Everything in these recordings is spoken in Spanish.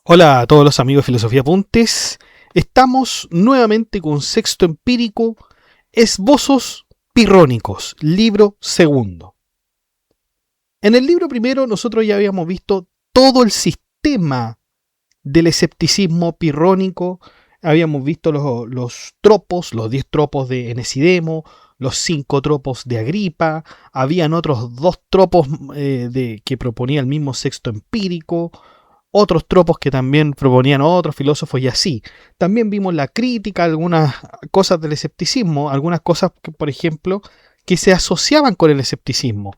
Hola a todos los amigos de Filosofía Apuntes. Estamos nuevamente con Sexto Empírico, Esbozos Pirrónicos, libro segundo. En el libro primero nosotros ya habíamos visto todo el sistema del escepticismo pirrónico. Habíamos visto los tropos, los 10 tropos de Enesidemo, los 5 tropos de Agripa. Habían otros 2 tropos que proponía el mismo Sexto Empírico. Otros tropos que también proponían otros filósofos y así. También vimos la crítica, algunas cosas del escepticismo, algunas cosas que, por ejemplo, que se asociaban con el escepticismo.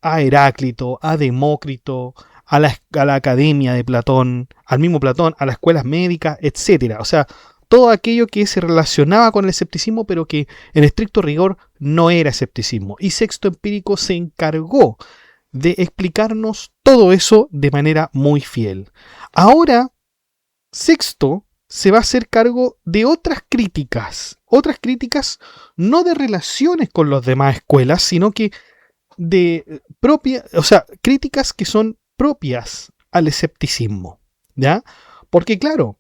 A Heráclito, a Demócrito, a la academia de Platón, al mismo Platón, a las escuelas médicas, etc. O sea, todo aquello que se relacionaba con el escepticismo, pero que en estricto rigor no era escepticismo. Y Sexto Empírico se encargó de explicarnos todo eso de manera muy fiel. Ahora, Sexto se va a hacer cargo de otras críticas no de relaciones con las demás escuelas, sino que de críticas que son propias al escepticismo, ¿ya? Porque claro,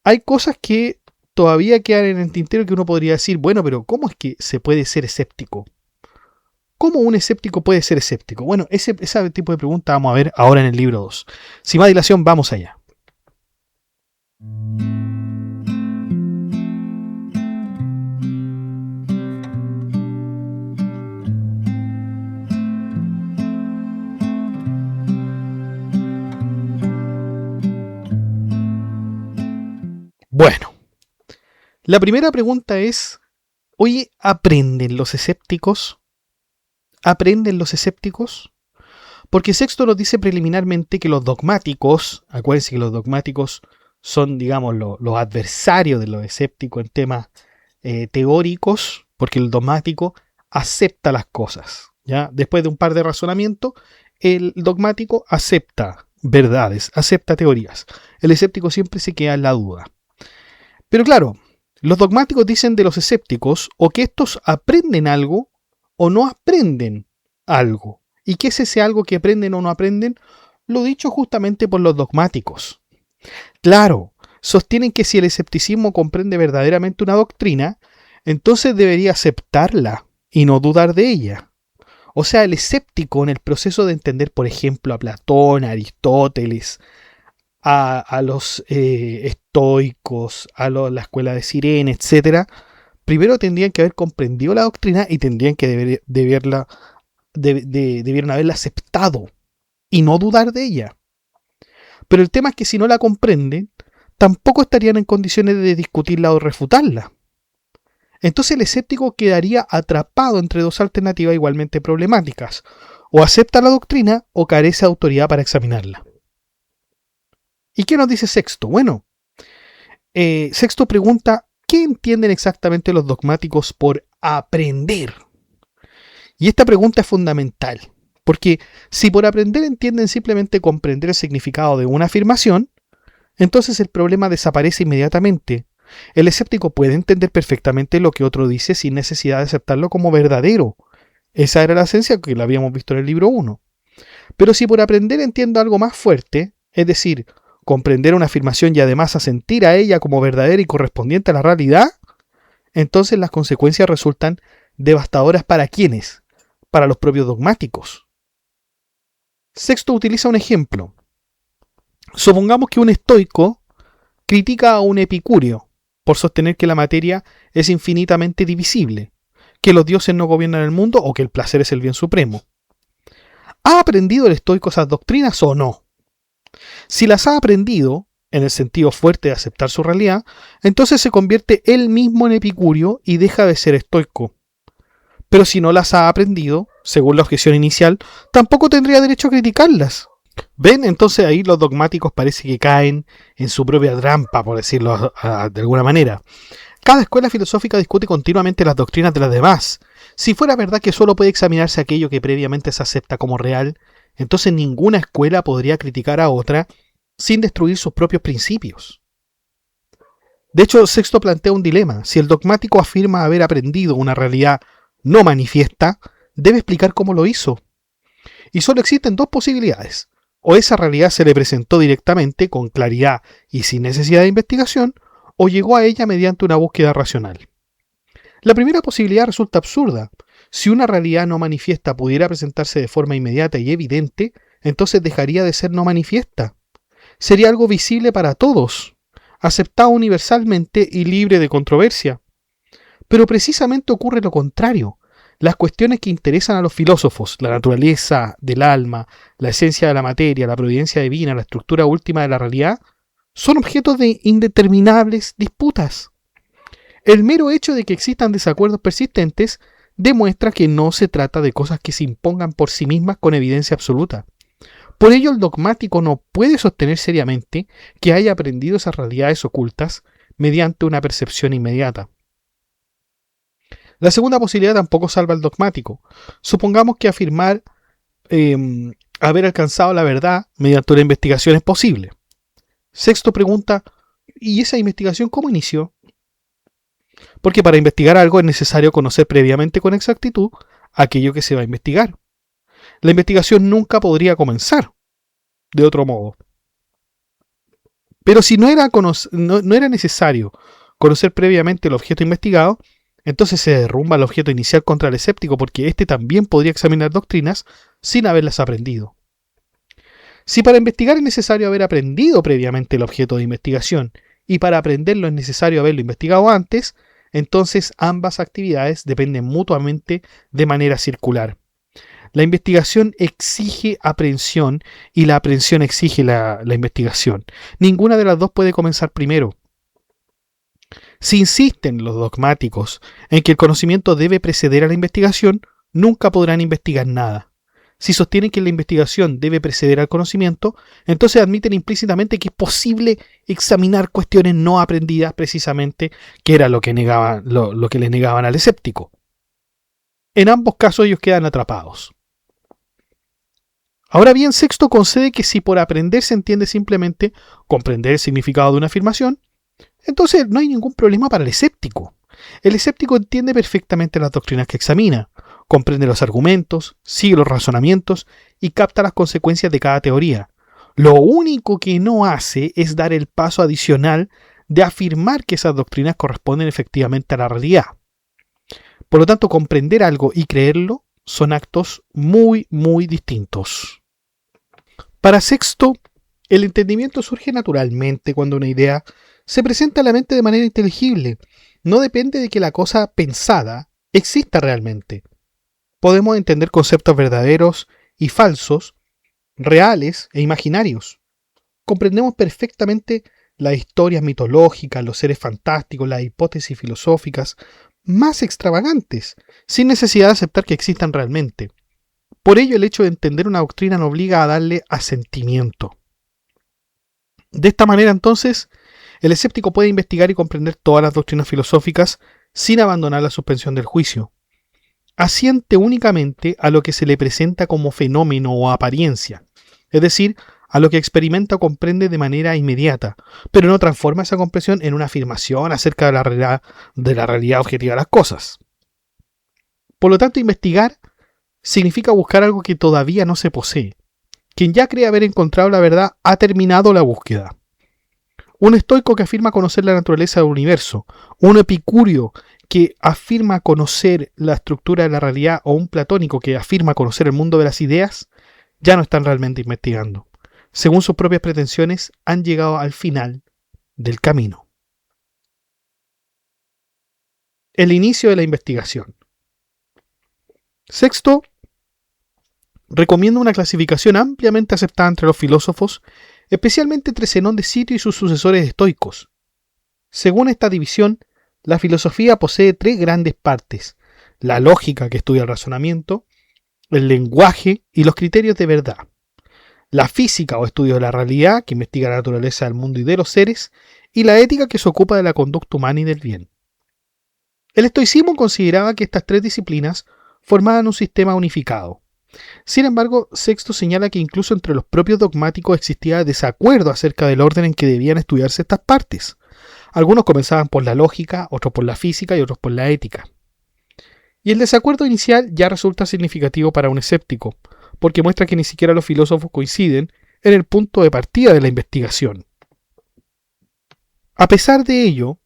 hay cosas que todavía quedan en el tintero que uno podría decir, bueno, pero ¿cómo es que se puede ser escéptico? ¿Cómo un escéptico puede ser escéptico? Bueno, ese tipo de pregunta vamos a ver ahora en el libro 2. Sin más dilación, vamos allá. Bueno, la primera pregunta es, oye, ¿aprenden los escépticos? ¿Aprenden los escépticos? Porque Sexto nos dice preliminarmente que los dogmáticos, acuérdense que los dogmáticos son, digamos, los adversarios de los escépticos en temas teóricos, porque el dogmático acepta las cosas, ¿ya? Después de un par de razonamientos, el dogmático acepta verdades, acepta teorías. El escéptico siempre se queda en la duda. Pero claro, los dogmáticos dicen de los escépticos o que estos aprenden algo o no aprenden algo. ¿Y qué es ese algo que aprenden o no aprenden? Lo dicho justamente por los dogmáticos. Claro, sostienen que si el escepticismo comprende verdaderamente una doctrina, entonces debería aceptarla y no dudar de ella. O sea, el escéptico en el proceso de entender, por ejemplo, a Platón, a Aristóteles, a los estoicos, la escuela de Cirene, etc., primero tendrían que haber comprendido la doctrina y tendrían que debieron haberla aceptado y no dudar de ella. Pero el tema es que si no la comprenden, tampoco estarían en condiciones de discutirla o refutarla. Entonces el escéptico quedaría atrapado entre dos alternativas igualmente problemáticas. O acepta la doctrina o carece de autoridad para examinarla. ¿Y qué nos dice Sexto? Bueno, Sexto pregunta, ¿qué entienden exactamente los dogmáticos por aprender? Y esta pregunta es fundamental, porque si por aprender entienden simplemente comprender el significado de una afirmación, entonces el problema desaparece inmediatamente. El escéptico puede entender perfectamente lo que otro dice sin necesidad de aceptarlo como verdadero. Esa era la esencia que lo habíamos visto en el libro 1. Pero si por aprender entiendo algo más fuerte, es decir, comprender una afirmación y además asentir a ella como verdadera y correspondiente a la realidad, entonces las consecuencias resultan devastadoras para ¿quiénes? Para los propios dogmáticos. Sexto utiliza un ejemplo. Supongamos que un estoico critica a un epicúreo por sostener que la materia es infinitamente divisible, que los dioses no gobiernan el mundo o que el placer es el bien supremo. ¿Ha aprendido el estoico esas doctrinas o no? Si las ha aprendido, en el sentido fuerte de aceptar su realidad, entonces se convierte él mismo en epicúreo y deja de ser estoico. Pero si no las ha aprendido, según la objeción inicial, tampoco tendría derecho a criticarlas. ¿Ven? Entonces ahí los dogmáticos parece que caen en su propia trampa, por decirlo de alguna manera. Cada escuela filosófica discute continuamente las doctrinas de las demás. Si fuera verdad que solo puede examinarse aquello que previamente se acepta como real, entonces ninguna escuela podría criticar a otra sin destruir sus propios principios. De hecho, Sexto plantea un dilema. Si el dogmático afirma haber aprendido una realidad no manifiesta, debe explicar cómo lo hizo. Y solo existen dos posibilidades. O esa realidad se le presentó directamente, con claridad y sin necesidad de investigación, o llegó a ella mediante una búsqueda racional. La primera posibilidad resulta absurda. Si una realidad no manifiesta pudiera presentarse de forma inmediata y evidente, entonces dejaría de ser no manifiesta. Sería algo visible para todos, aceptado universalmente y libre de controversia. Pero precisamente ocurre lo contrario. Las cuestiones que interesan a los filósofos, la naturaleza del alma, la esencia de la materia, la providencia divina, la estructura última de la realidad, son objetos de indeterminables disputas. El mero hecho de que existan desacuerdos persistentes demuestra que no se trata de cosas que se impongan por sí mismas con evidencia absoluta. Por ello, el dogmático no puede sostener seriamente que haya aprendido esas realidades ocultas mediante una percepción inmediata. La segunda posibilidad tampoco salva al dogmático. Supongamos que afirmar haber alcanzado la verdad mediante una investigación es posible. Sexto pregunta, ¿y esa investigación cómo inició? Porque para investigar algo es necesario conocer previamente con exactitud aquello que se va a investigar. La investigación nunca podría comenzar de otro modo. Pero si no era necesario conocer previamente el objeto investigado, entonces se derrumba el objeto inicial contra el escéptico, porque éste también podría examinar doctrinas sin haberlas aprendido. Si para investigar es necesario haber aprendido previamente el objeto de investigación y para aprenderlo es necesario haberlo investigado antes, entonces ambas actividades dependen mutuamente de manera circular. La investigación exige aprehensión y la aprehensión exige la investigación. Ninguna de las dos puede comenzar primero. Si insisten los dogmáticos en que el conocimiento debe preceder a la investigación, nunca podrán investigar nada. Si sostienen que la investigación debe preceder al conocimiento, entonces admiten implícitamente que es posible examinar cuestiones no aprendidas precisamente, que era lo que le negaban al escéptico. En ambos casos ellos quedan atrapados. Ahora bien, Sexto concede que si por aprender se entiende simplemente comprender el significado de una afirmación, entonces no hay ningún problema para el escéptico. El escéptico entiende perfectamente las doctrinas que examina, comprende los argumentos, sigue los razonamientos y capta las consecuencias de cada teoría. Lo único que no hace es dar el paso adicional de afirmar que esas doctrinas corresponden efectivamente a la realidad. Por lo tanto, comprender algo y creerlo son actos muy, muy distintos. Para Sexto, el entendimiento surge naturalmente cuando una idea se presenta a la mente de manera inteligible. No depende de que la cosa pensada exista realmente. Podemos entender conceptos verdaderos y falsos, reales e imaginarios. Comprendemos perfectamente las historias mitológicas, los seres fantásticos, las hipótesis filosóficas más extravagantes, sin necesidad de aceptar que existan realmente. Por ello, el hecho de entender una doctrina nos obliga a darle asentimiento. De esta manera, entonces, el escéptico puede investigar y comprender todas las doctrinas filosóficas sin abandonar la suspensión del juicio. Asiente únicamente a lo que se le presenta como fenómeno o apariencia, es decir, a lo que experimenta o comprende de manera inmediata, pero no transforma esa comprensión en una afirmación acerca de la realidad objetiva de las cosas. Por lo tanto, investigar significa buscar algo que todavía no se posee. Quien ya cree haber encontrado la verdad ha terminado la búsqueda. Un estoico que afirma conocer la naturaleza del universo, un epicúreo que afirma conocer la estructura de la realidad o un platónico que afirma conocer el mundo de las ideas, ya no están realmente investigando. Según sus propias pretensiones, han llegado al final del camino. El inicio de la investigación. Sexto, recomienda una clasificación ampliamente aceptada entre los filósofos, especialmente entre Zenón de Citio y sus sucesores estoicos. Según esta división, la filosofía posee tres grandes partes: la lógica, que estudia el razonamiento, el lenguaje y los criterios de verdad; la física o estudio de la realidad, que investiga la naturaleza del mundo y de los seres; y la ética, que se ocupa de la conducta humana y del bien. El estoicismo consideraba que estas tres disciplinas formaban un sistema unificado. Sin embargo, Sexto señala que incluso entre los propios dogmáticos existía desacuerdo acerca del orden en que debían estudiarse estas partes. Algunos comenzaban por la lógica, otros por la física y otros por la ética. Y el desacuerdo inicial ya resulta significativo para un escéptico, porque muestra que ni siquiera los filósofos coinciden en el punto de partida de la investigación. A pesar de ello,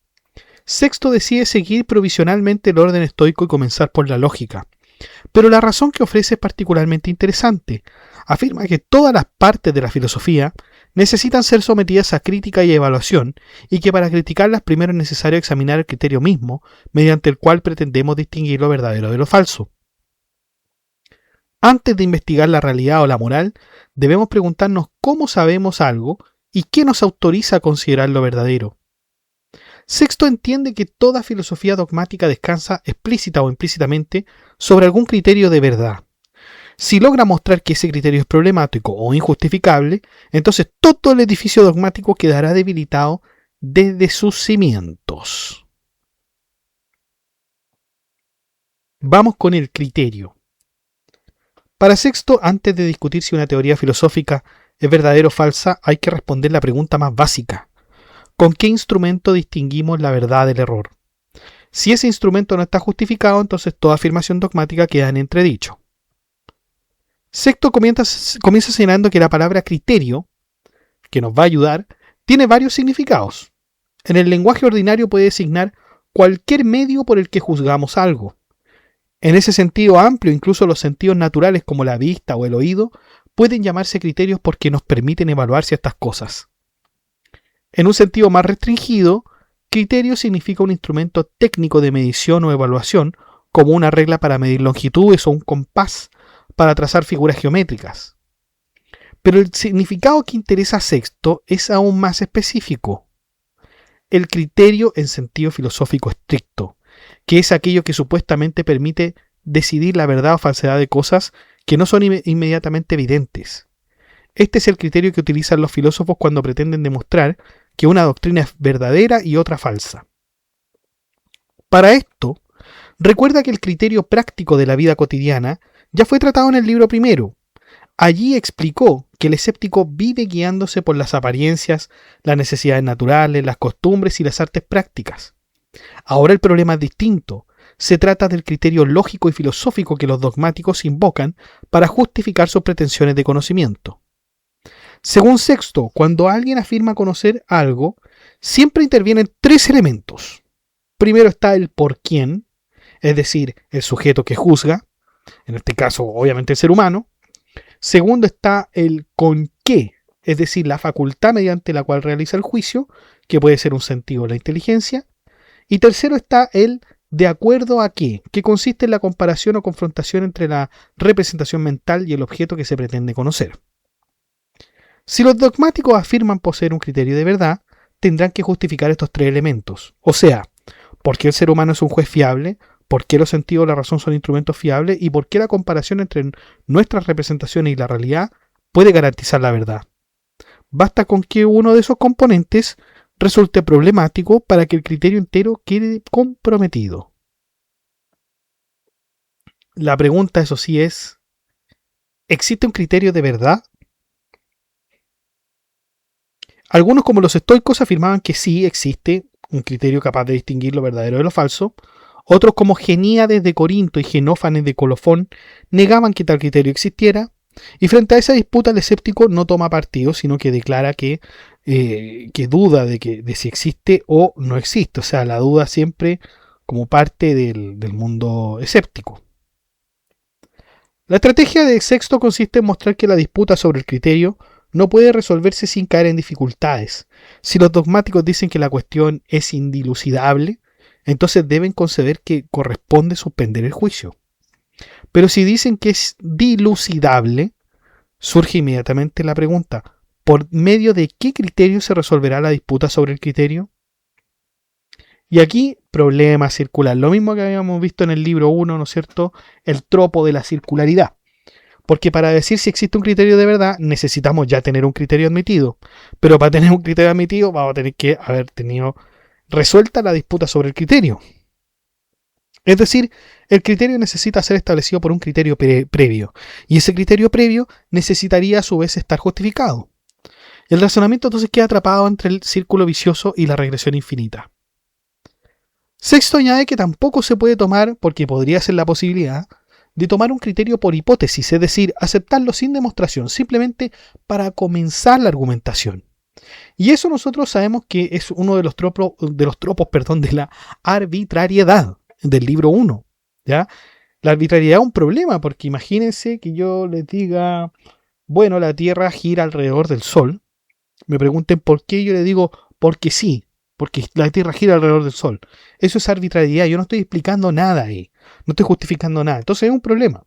Sexto decide seguir provisionalmente el orden estoico y comenzar por la lógica. Pero la razón que ofrece es particularmente interesante. Afirma que todas las partes de la filosofía necesitan ser sometidas a crítica y evaluación, y que para criticarlas primero es necesario examinar el criterio mismo, mediante el cual pretendemos distinguir lo verdadero de lo falso. Antes de investigar la realidad o la moral, debemos preguntarnos cómo sabemos algo y qué nos autoriza a considerar lo verdadero. Sexto entiende que toda filosofía dogmática descansa explícita o implícitamente sobre algún criterio de verdad. Si logra mostrar que ese criterio es problemático o injustificable, entonces todo el edificio dogmático quedará debilitado desde sus cimientos. Vamos con el criterio. Para Sexto, antes de discutir si una teoría filosófica es verdadera o falsa, hay que responder la pregunta más básica. ¿Con qué instrumento distinguimos la verdad del error? Si ese instrumento no está justificado, entonces toda afirmación dogmática queda en entredicho. Sexto comienza señalando que la palabra criterio, que nos va a ayudar, tiene varios significados. En el lenguaje ordinario puede designar cualquier medio por el que juzgamos algo. En ese sentido amplio, incluso los sentidos naturales como la vista o el oído pueden llamarse criterios porque nos permiten evaluar ciertas cosas. En un sentido más restringido, criterio significa un instrumento técnico de medición o evaluación, como una regla para medir longitudes o un compás para trazar figuras geométricas. Pero el significado que interesa a Sexto es aún más específico. El criterio en sentido filosófico estricto, que es aquello que supuestamente permite decidir la verdad o falsedad de cosas que no son inmediatamente evidentes. Este es el criterio que utilizan los filósofos cuando pretenden demostrar que una doctrina es verdadera y otra falsa. Para esto, recuerda que el criterio práctico de la vida cotidiana ya fue tratado en el libro primero. Allí explicó que el escéptico vive guiándose por las apariencias, las necesidades naturales, las costumbres y las artes prácticas. Ahora el problema es distinto. Se trata del criterio lógico y filosófico que los dogmáticos invocan para justificar sus pretensiones de conocimiento. Según Sexto, cuando alguien afirma conocer algo, siempre intervienen tres elementos. Primero está el por quién, es decir, el sujeto que juzga, en este caso obviamente el ser humano. Segundo está el con qué, es decir, la facultad mediante la cual realiza el juicio, que puede ser un sentido o la inteligencia. Y tercero está el de acuerdo a qué, que consiste en la comparación o confrontación entre la representación mental y el objeto que se pretende conocer. Si los dogmáticos afirman poseer un criterio de verdad, tendrán que justificar estos tres elementos. O sea, ¿por qué el ser humano es un juez fiable? ¿Por qué los sentidos o la razón son instrumentos fiables? ¿Y por qué la comparación entre nuestras representaciones y la realidad puede garantizar la verdad? Basta con que uno de esos componentes resulte problemático para que el criterio entero quede comprometido. La pregunta, eso sí, es: ¿existe un criterio de verdad? Algunos, como los estoicos, afirmaban que sí existe un criterio capaz de distinguir lo verdadero de lo falso. Otros, como Geníades de Corinto y Genófanes de Colofón, negaban que tal criterio existiera. Y frente a esa disputa, el escéptico no toma partido, sino que declara que duda de si existe o no existe. O sea, la duda siempre como parte del mundo escéptico. La estrategia de Sexto consiste en mostrar que la disputa sobre el criterio no puede resolverse sin caer en dificultades. Si los dogmáticos dicen que la cuestión es indilucidable, entonces deben conceder que corresponde suspender el juicio. Pero si dicen que es dilucidable, surge inmediatamente la pregunta: ¿por medio de qué criterio se resolverá la disputa sobre el criterio? Y aquí, problema circular. Lo mismo que habíamos visto en el libro 1, ¿no es cierto? El tropo de la circularidad. Porque para decir si existe un criterio de verdad, necesitamos ya tener un criterio admitido. Pero para tener un criterio admitido, vamos a tener que haber tenido resuelta la disputa sobre el criterio. Es decir, el criterio necesita ser establecido por un criterio previo. Y ese criterio previo necesitaría a su vez estar justificado. El razonamiento entonces queda atrapado entre el círculo vicioso y la regresión infinita. Sexto añade que tampoco se puede tomar, porque podría ser la posibilidad, de tomar un criterio por hipótesis, es decir, aceptarlo sin demostración, simplemente para comenzar la argumentación. Y eso nosotros sabemos que es uno de los tropos, de la arbitrariedad del libro 1. ¿Ya? La arbitrariedad es un problema, porque imagínense que yo les diga, bueno, la Tierra gira alrededor del Sol. Me pregunten por qué, yo les digo, porque sí, porque la Tierra gira alrededor del Sol. Eso es arbitrariedad, yo no estoy explicando nada ahí, no estoy justificando nada. Entonces es un problema.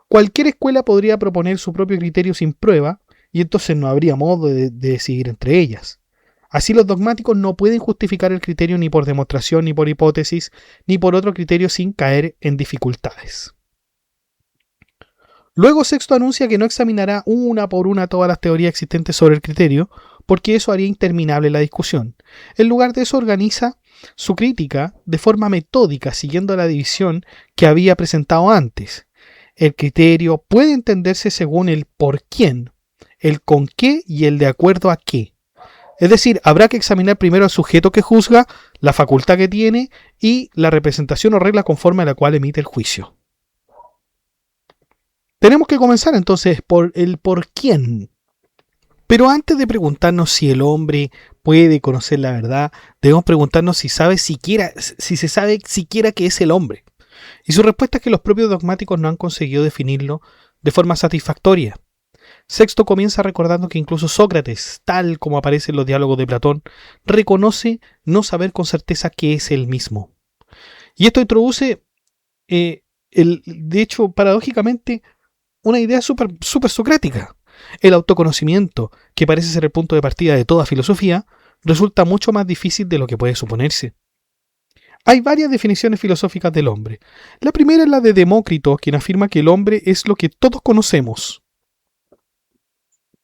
Cualquier escuela podría proponer su propio criterio sin prueba, y entonces no habría modo de decidir entre ellas. Así los dogmáticos no pueden justificar el criterio ni por demostración, ni por hipótesis, ni por otro criterio sin caer en dificultades. Luego Sexto anuncia que no examinará una por una todas las teorías existentes sobre el criterio, porque eso haría interminable la discusión. En lugar de eso organiza su crítica de forma metódica, siguiendo la división que había presentado antes. El criterio puede entenderse según el por quién, el con qué y el de acuerdo a qué. Es decir, habrá que examinar primero al sujeto que juzga, la facultad que tiene y la representación o regla conforme a la cual emite el juicio. Tenemos que comenzar entonces por el por quién. Pero antes de preguntarnos si el hombre puede conocer la verdad, debemos preguntarnos si se sabe siquiera qué es el hombre. Y su respuesta es que los propios dogmáticos no han conseguido definirlo de forma satisfactoria. Sexto comienza recordando que incluso Sócrates, tal como aparece en los diálogos de Platón, reconoce no saber con certeza qué es él mismo. Y esto introduce, de hecho, paradójicamente, una idea súper socrática. El autoconocimiento, que parece ser el punto de partida de toda filosofía, resulta mucho más difícil de lo que puede suponerse. Hay varias definiciones filosóficas del hombre. La primera es la de Demócrito, quien afirma que el hombre es lo que todos conocemos.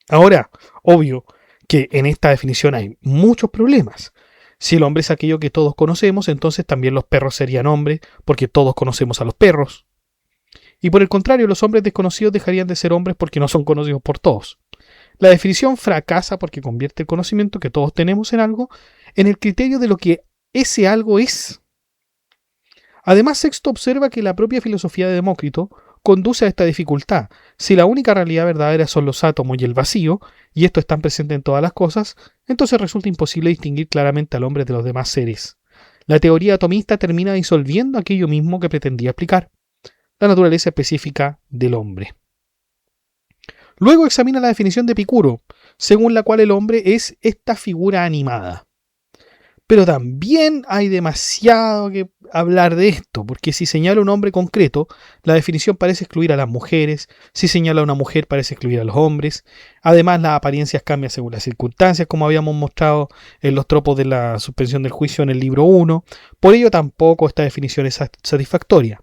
Ahora, obvio que en esta definición hay muchos problemas. Si el hombre es aquello que todos conocemos, entonces también los perros serían hombres, porque todos conocemos a los perros. Y por el contrario, los hombres desconocidos dejarían de ser hombres porque no son conocidos por todos. La definición fracasa porque convierte el conocimiento que todos tenemos en algo en el criterio de lo que ese algo es. Además, Sexto observa que la propia filosofía de Demócrito conduce a esta dificultad. Si la única realidad verdadera son los átomos y el vacío, y esto está presente en todas las cosas, entonces resulta imposible distinguir claramente al hombre de los demás seres. La teoría atomista termina disolviendo aquello mismo que pretendía explicar, la naturaleza específica del hombre. Luego examina la definición de Epicuro, según la cual el hombre es esta figura animada. Pero también hay demasiado que hablar de esto, porque si señala un hombre concreto, la definición parece excluir a las mujeres, si señala a una mujer parece excluir a los hombres, además las apariencias cambian según las circunstancias, como habíamos mostrado en los tropos de la suspensión del juicio en el libro 1, por ello tampoco esta definición es satisfactoria.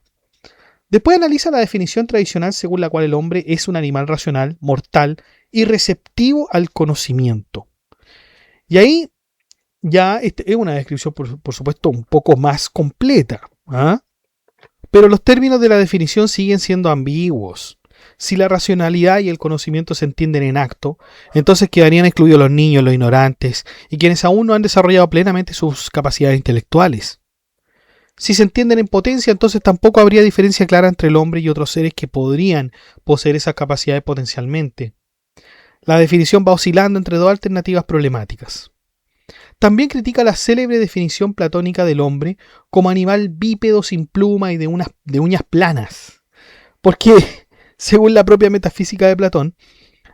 Después analiza la definición tradicional según la cual el hombre es un animal racional, mortal y receptivo al conocimiento. Y ahí ya es una descripción, por supuesto, un poco más completa. Pero los términos de la definición siguen siendo ambiguos. Si la racionalidad y el conocimiento se entienden en acto, entonces quedarían excluidos los niños, los ignorantes y quienes aún no han desarrollado plenamente sus capacidades intelectuales. Si se entienden en potencia, entonces tampoco habría diferencia clara entre el hombre y otros seres que podrían poseer esas capacidades potencialmente. La definición va oscilando entre dos alternativas problemáticas. También critica la célebre definición platónica del hombre como animal bípedo sin pluma y de uñas planas. Porque, según la propia metafísica de Platón,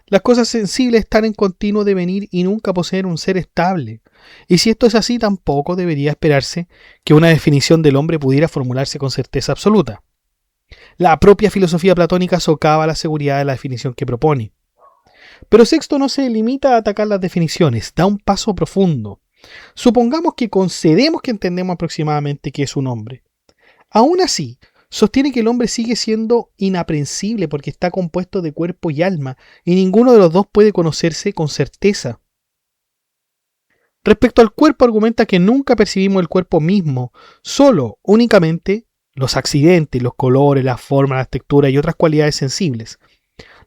las cosas sensibles están en continuo devenir y nunca poseen un ser estable. Y si esto es así, tampoco debería esperarse que una definición del hombre pudiera formularse con certeza absoluta. La propia filosofía platónica socava la seguridad de la definición que propone. Pero Sexto no se limita a atacar las definiciones, da un paso profundo. Supongamos que concedemos que entendemos aproximadamente qué es un hombre. Aún así, sostiene que el hombre sigue siendo inaprensible porque está compuesto de cuerpo y alma, y ninguno de los dos puede conocerse con certeza. Respecto al cuerpo, argumenta que nunca percibimos el cuerpo mismo, solo, únicamente, los accidentes, los colores, las formas, las texturas y otras cualidades sensibles.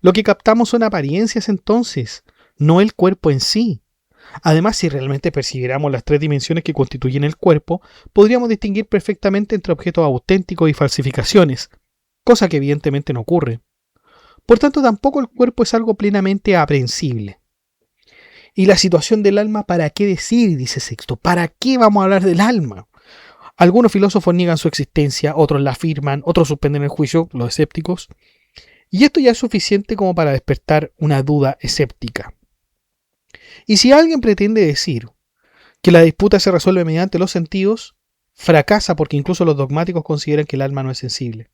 Lo que captamos son apariencias entonces, no el cuerpo en sí. Además, si realmente percibiéramos las tres dimensiones que constituyen el cuerpo, podríamos distinguir perfectamente entre objetos auténticos y falsificaciones, cosa que evidentemente no ocurre. Por tanto, tampoco el cuerpo es algo plenamente aprehensible. Y la situación del alma, ¿para qué decir? Dice Sexto. ¿Para qué vamos a hablar del alma? Algunos filósofos niegan su existencia, otros la afirman, otros suspenden el juicio, los escépticos. Y esto ya es suficiente como para despertar una duda escéptica. Y si alguien pretende decir que la disputa se resuelve mediante los sentidos, fracasa porque incluso los dogmáticos consideran que el alma no es sensible.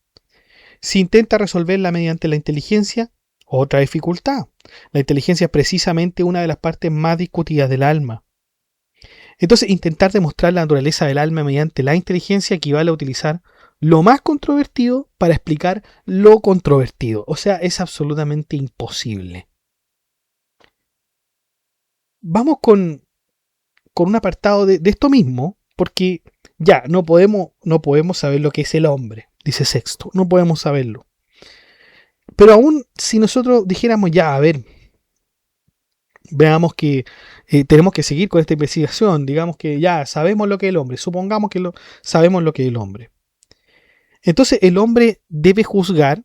Si intenta resolverla mediante la inteligencia, otra dificultad. La inteligencia es precisamente una de las partes más discutidas del alma. Entonces, intentar demostrar la naturaleza del alma mediante la inteligencia equivale a utilizar lo más controvertido para explicar lo controvertido. O sea, es absolutamente imposible. Vamos con un apartado de esto mismo, porque ya no podemos saber lo que es el hombre, dice Sexto, no podemos saberlo. Pero aún si nosotros dijéramos ya, a ver, veamos que tenemos que seguir con esta investigación, digamos que ya sabemos lo que es el hombre, supongamos que sabemos lo que es el hombre. Entonces el hombre debe juzgar,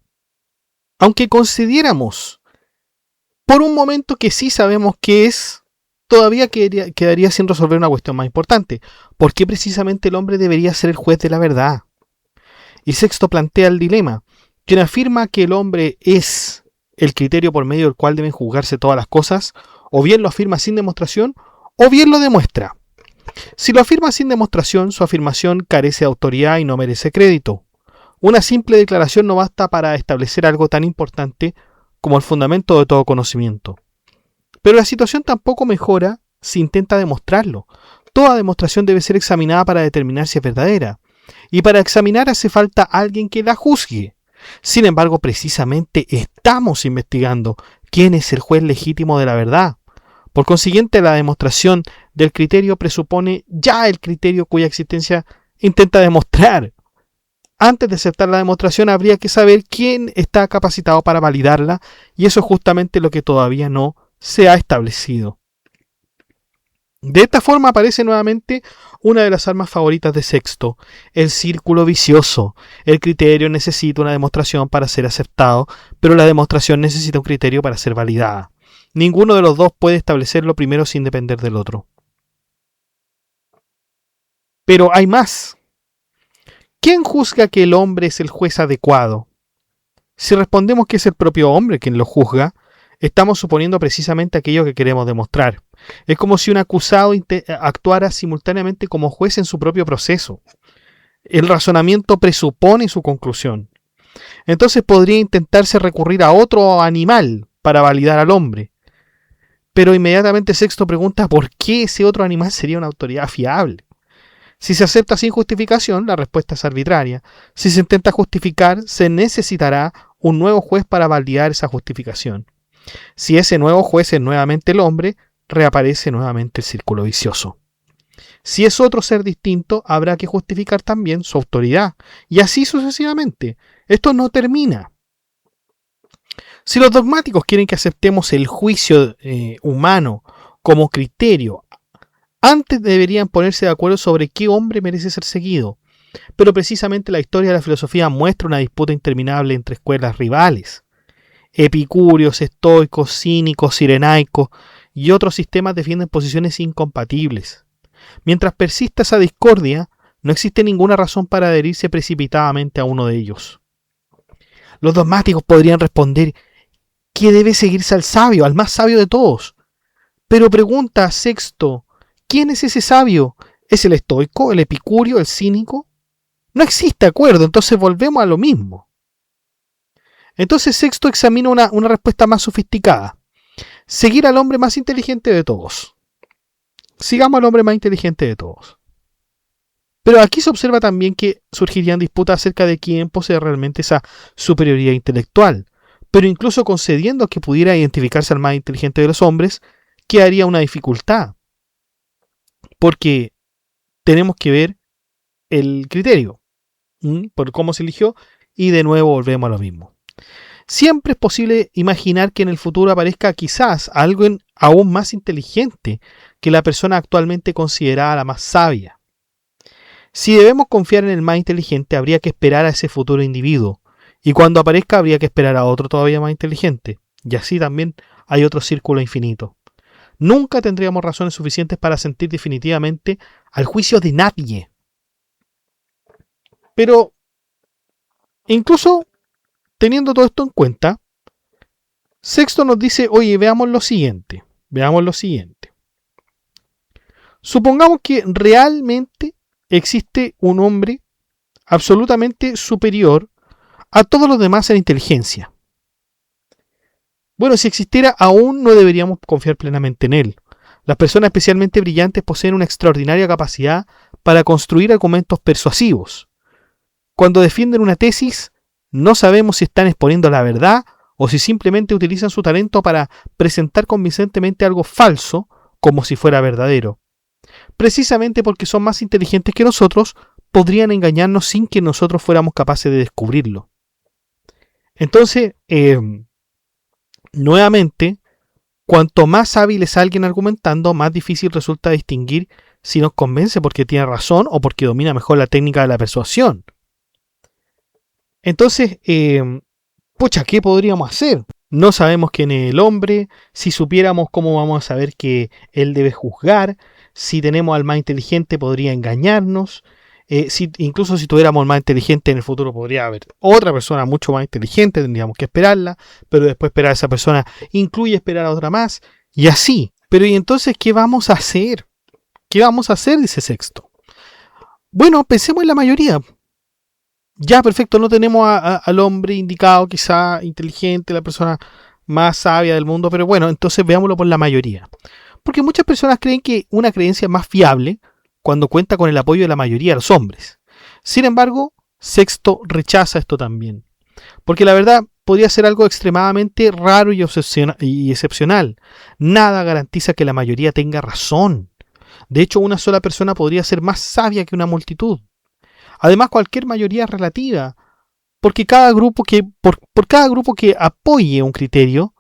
aunque consideramos por un momento que sí sabemos qué es, todavía quedaría sin resolver una cuestión más importante. ¿Por qué precisamente el hombre debería ser el juez de la verdad? Y Sexto plantea el dilema. Quien afirma que el hombre es el criterio por medio del cual deben juzgarse todas las cosas, o bien lo afirma sin demostración, o bien lo demuestra. Si lo afirma sin demostración, su afirmación carece de autoridad y no merece crédito. Una simple declaración no basta para establecer algo tan importante como el fundamento de todo conocimiento. Pero la situación tampoco mejora si intenta demostrarlo. Toda demostración debe ser examinada para determinar si es verdadera. Y para examinar hace falta alguien que la juzgue. Sin embargo, precisamente estamos investigando quién es el juez legítimo de la verdad. Por consiguiente, la demostración del criterio presupone ya el criterio cuya existencia intenta demostrar. Antes de aceptar la demostración habría que saber quién está capacitado para validarla, y eso es justamente lo que todavía no se ha establecido. De esta forma aparece nuevamente una de las armas favoritas de Sexto, el círculo vicioso. El criterio necesita una demostración para ser aceptado, pero la demostración necesita un criterio para ser validada. Ninguno de los dos puede establecerlo primero sin depender del otro. Pero hay más. ¿Quién juzga que el hombre es el juez adecuado? Si respondemos que es el propio hombre quien lo juzga, estamos suponiendo precisamente aquello que queremos demostrar. Es como si un acusado actuara simultáneamente como juez en su propio proceso. El razonamiento presupone su conclusión. Entonces podría intentarse recurrir a otro animal para validar al hombre. Pero inmediatamente Sexto pregunta por qué ese otro animal sería una autoridad fiable. Si se acepta sin justificación, la respuesta es arbitraria. Si se intenta justificar, se necesitará un nuevo juez para validar esa justificación. Si ese nuevo juez es nuevamente el hombre, reaparece nuevamente el círculo vicioso. Si es otro ser distinto, habrá que justificar también su autoridad, y así sucesivamente. Esto no termina. Si los dogmáticos quieren que aceptemos el juicio humano como criterio, antes deberían ponerse de acuerdo sobre qué hombre merece ser seguido. Pero precisamente la historia de la filosofía muestra una disputa interminable entre escuelas rivales. Epicúreos, estoicos, cínicos, cirenaicos y otros sistemas defienden posiciones incompatibles. Mientras persista esa discordia, no existe ninguna razón para adherirse precipitadamente a uno de ellos. Los dogmáticos podrían responder que debe seguirse al sabio, al más sabio de todos. Pero pregunta Sexto, ¿quién es ese sabio? ¿Es el estoico, el epicúreo, el cínico? No existe acuerdo, entonces volvemos a lo mismo. Entonces Sexto examina una respuesta más sofisticada. Seguir al hombre más inteligente de todos. Sigamos al hombre más inteligente de todos. Pero aquí se observa también que surgirían disputas acerca de quién posee realmente esa superioridad intelectual. Pero incluso concediendo que pudiera identificarse al más inteligente de los hombres, quedaría una dificultad. Porque tenemos que ver el criterio, por cómo se eligió, y de nuevo volvemos a lo mismo. Siempre es posible imaginar que en el futuro aparezca quizás alguien aún más inteligente que la persona actualmente considerada la más sabia. Si debemos confiar en el más inteligente, habría que esperar a ese futuro individuo, Y cuando aparezca habría que esperar a otro todavía más inteligente. Y así también hay otro círculo infinito. Nunca tendríamos razones suficientes para sentir definitivamente al juicio de nadie. Pero, incluso teniendo todo esto en cuenta, Sexto nos dice, oye, veamos lo siguiente. Supongamos que realmente existe un hombre absolutamente superior a todos los demás en inteligencia. Bueno, si existiera, aún no deberíamos confiar plenamente en él. Las personas especialmente brillantes poseen una extraordinaria capacidad para construir argumentos persuasivos. Cuando defienden una tesis, no sabemos si están exponiendo la verdad o si simplemente utilizan su talento para presentar convincentemente algo falso como si fuera verdadero. Precisamente porque son más inteligentes que nosotros, podrían engañarnos sin que nosotros fuéramos capaces de descubrirlo. Entonces, nuevamente, cuanto más hábil es alguien argumentando, más difícil resulta distinguir si nos convence porque tiene razón o porque domina mejor la técnica de la persuasión. Entonces, ¿qué podríamos hacer? No sabemos quién es el hombre. Si supiéramos, ¿cómo vamos a saber que él debe juzgar? Si tenemos al más inteligente, podría engañarnos. Incluso si tuviéramos al más inteligente en el futuro, podría haber otra persona mucho más inteligente. Tendríamos que esperarla, pero después esperar a esa persona incluye esperar a otra más. Y así. Pero ¿y entonces qué vamos a hacer? ¿Qué vamos a hacer? Dice Sexto. Bueno, pensemos en la mayoría. Ya, perfecto, no tenemos al hombre indicado, quizá inteligente, la persona más sabia del mundo, pero bueno, entonces veámoslo por la mayoría. Porque muchas personas creen que una creencia es más fiable cuando cuenta con el apoyo de la mayoría de los hombres. Sin embargo, Sexto rechaza esto también. Porque la verdad podría ser algo extremadamente raro y excepcional. Nada garantiza que la mayoría tenga razón. De hecho, una sola persona podría ser más sabia que una multitud. Además, cualquier mayoría es relativa, porque por cada grupo que apoye un criterio,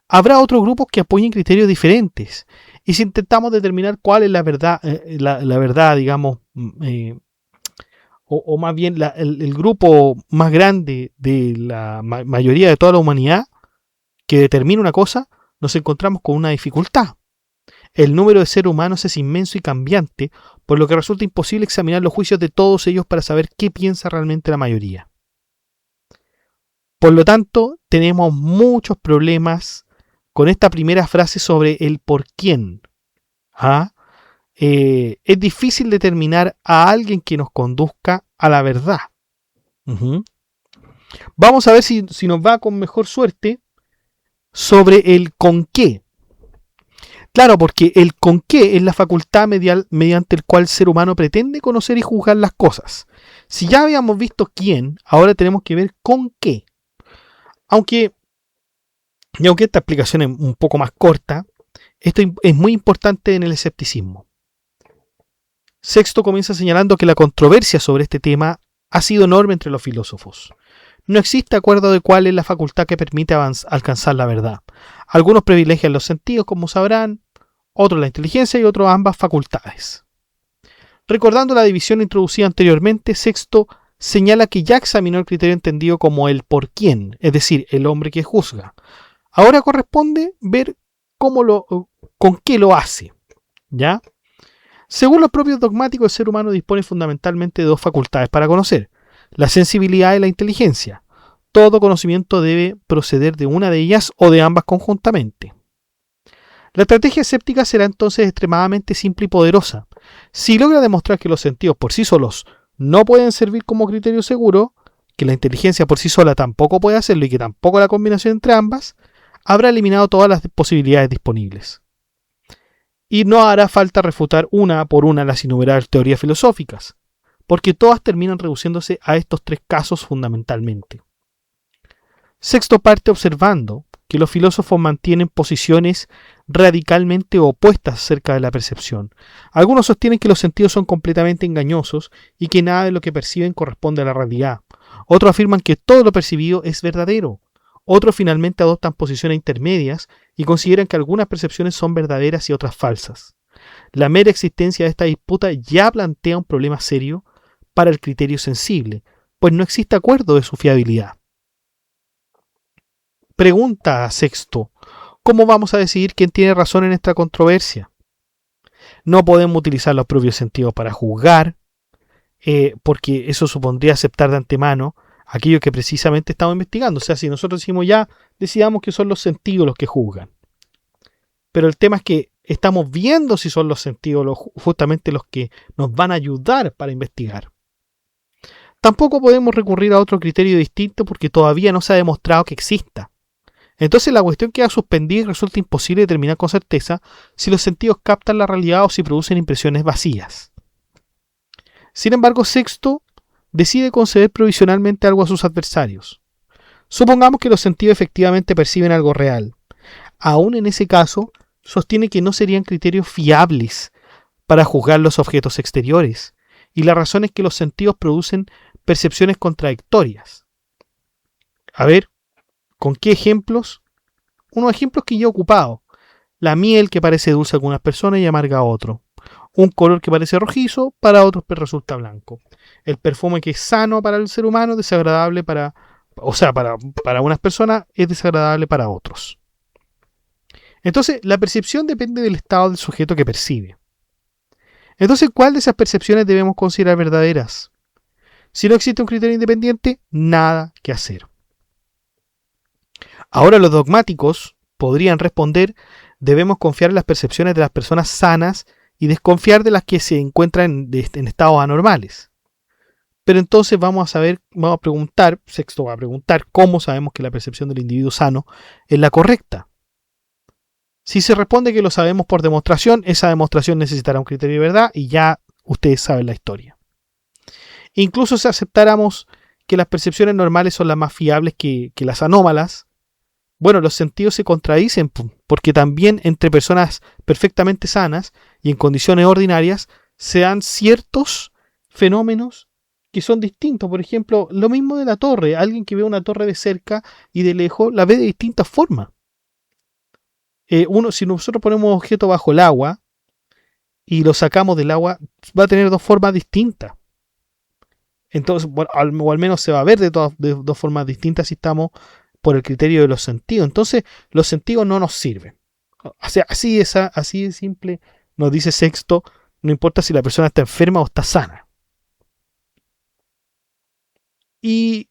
habrá otros grupos que apoyen criterios diferentes. Y si intentamos determinar cuál es la verdad, la verdad, digamos, o más bien el grupo más grande de la mayoría de toda la humanidad que determina una cosa, nos encontramos con una dificultad. El número de seres humanos es inmenso y cambiante, por lo que resulta imposible examinar los juicios de todos ellos para saber qué piensa realmente la mayoría. Por lo tanto, tenemos muchos problemas con esta primera frase sobre el por quién. Es difícil determinar a alguien que nos conduzca a la verdad. Vamos a ver si nos va con mejor suerte sobre el con qué. Claro, porque el con qué es la facultad mediante el cual el ser humano pretende conocer y juzgar las cosas. Si ya habíamos visto quién, ahora tenemos que ver con qué. Aunque esta explicación es un poco más corta, esto es muy importante en el escepticismo. Sexto comienza señalando que la controversia sobre este tema ha sido enorme entre los filósofos. No existe acuerdo de cuál es la facultad que permite alcanzar la verdad. Algunos privilegian los sentidos, como sabrán, otros la inteligencia y otros ambas facultades. Recordando la división introducida anteriormente, Sexto señala que ya examinó el criterio entendido como el por quién, es decir, el hombre que juzga. Ahora corresponde ver con qué lo hace. ¿Ya? Según los propios dogmáticos, el ser humano dispone fundamentalmente de dos facultades para conocer: la sensibilidad y la inteligencia. Todo conocimiento debe proceder de una de ellas o de ambas conjuntamente. La estrategia escéptica será entonces extremadamente simple y poderosa. Si logra demostrar que los sentidos por sí solos no pueden servir como criterio seguro, que la inteligencia por sí sola tampoco puede hacerlo y que tampoco la combinación entre ambas, habrá eliminado todas las posibilidades disponibles. Y no hará falta refutar una por una las innumerables teorías filosóficas, porque todas terminan reduciéndose a estos tres casos fundamentalmente. Sexto parte observando que los filósofos mantienen posiciones radicalmente opuestas acerca de la percepción. Algunos sostienen que los sentidos son completamente engañosos y que nada de lo que perciben corresponde a la realidad. Otros afirman que todo lo percibido es verdadero. Otros finalmente adoptan posiciones intermedias y consideran que algunas percepciones son verdaderas y otras falsas. La mera existencia de esta disputa ya plantea un problema serio para el criterio sensible, pues no existe acuerdo de su fiabilidad. Pregunta Sexto: ¿cómo vamos a decidir quién tiene razón en esta controversia? No podemos utilizar los propios sentidos para juzgar, porque eso supondría aceptar de antemano aquello que precisamente estamos investigando. O sea, si nosotros decimos ya, decidamos que son los sentidos los que juzgan. Pero el tema es que estamos viendo si son los sentidos justamente los que nos van a ayudar para investigar. Tampoco podemos recurrir a otro criterio distinto porque todavía no se ha demostrado que exista. Entonces la cuestión queda suspendida y resulta imposible determinar con certeza si los sentidos captan la realidad o si producen impresiones vacías. Sin embargo, Sexto decide conceder provisionalmente algo a sus adversarios. Supongamos que los sentidos efectivamente perciben algo real. Aún en ese caso, sostiene que no serían criterios fiables para juzgar los objetos exteriores, y la razón es que los sentidos producen percepciones contradictorias. A ver, ¿con qué ejemplos? Unos ejemplos que yo he ocupado. La miel que parece dulce a algunas personas y amarga a otros. Un color que parece rojizo, para otros resulta blanco. El perfume que es sano para el ser humano, desagradable para unas personas es desagradable para otros. Entonces, la percepción depende del estado del sujeto que percibe. Entonces, ¿cuál de esas percepciones debemos considerar verdaderas? Si no existe un criterio independiente, nada que hacer. Ahora los dogmáticos podrían responder: debemos confiar en las percepciones de las personas sanas y desconfiar de las que se encuentran en estados anormales. Pero entonces Sexto va a preguntar cómo sabemos que la percepción del individuo sano es la correcta. Si se responde que lo sabemos por demostración, esa demostración necesitará un criterio de verdad y ya ustedes saben la historia. Incluso si aceptáramos que las percepciones normales son las más fiables que las anómalas, bueno, los sentidos se contradicen porque también entre personas perfectamente sanas y en condiciones ordinarias se dan ciertos fenómenos que son distintos. Por ejemplo, lo mismo de la torre. Alguien que ve una torre de cerca y de lejos la ve de distintas formas. Si nosotros ponemos un objeto bajo el agua y lo sacamos del agua, va a tener dos formas distintas. Entonces, bueno, o al menos se va a ver de dos formas distintas si estamos por el criterio de los sentidos. Entonces, los sentidos no nos sirven. O sea, así de simple nos dice Sexto, no importa si la persona está enferma o está sana. ¿Y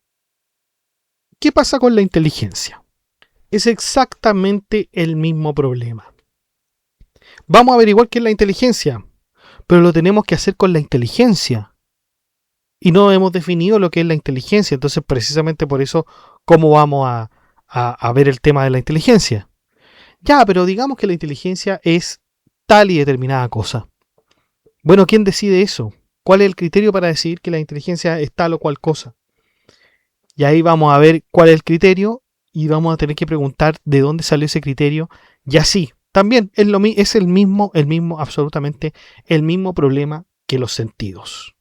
qué pasa con la inteligencia? Es exactamente el mismo problema. Vamos a averiguar qué es la inteligencia, pero lo tenemos que hacer con la inteligencia. Y no hemos definido lo que es la inteligencia, entonces precisamente por eso, ¿cómo vamos a ver el tema de la inteligencia? Ya, pero digamos que la inteligencia es tal y determinada cosa. Bueno, ¿quién decide eso? ¿Cuál es el criterio para decidir que la inteligencia es tal o cual cosa? Y ahí vamos a ver cuál es el criterio y vamos a tener que preguntar de dónde salió ese criterio. Y así, también es el mismo, absolutamente el mismo problema que los sentidos.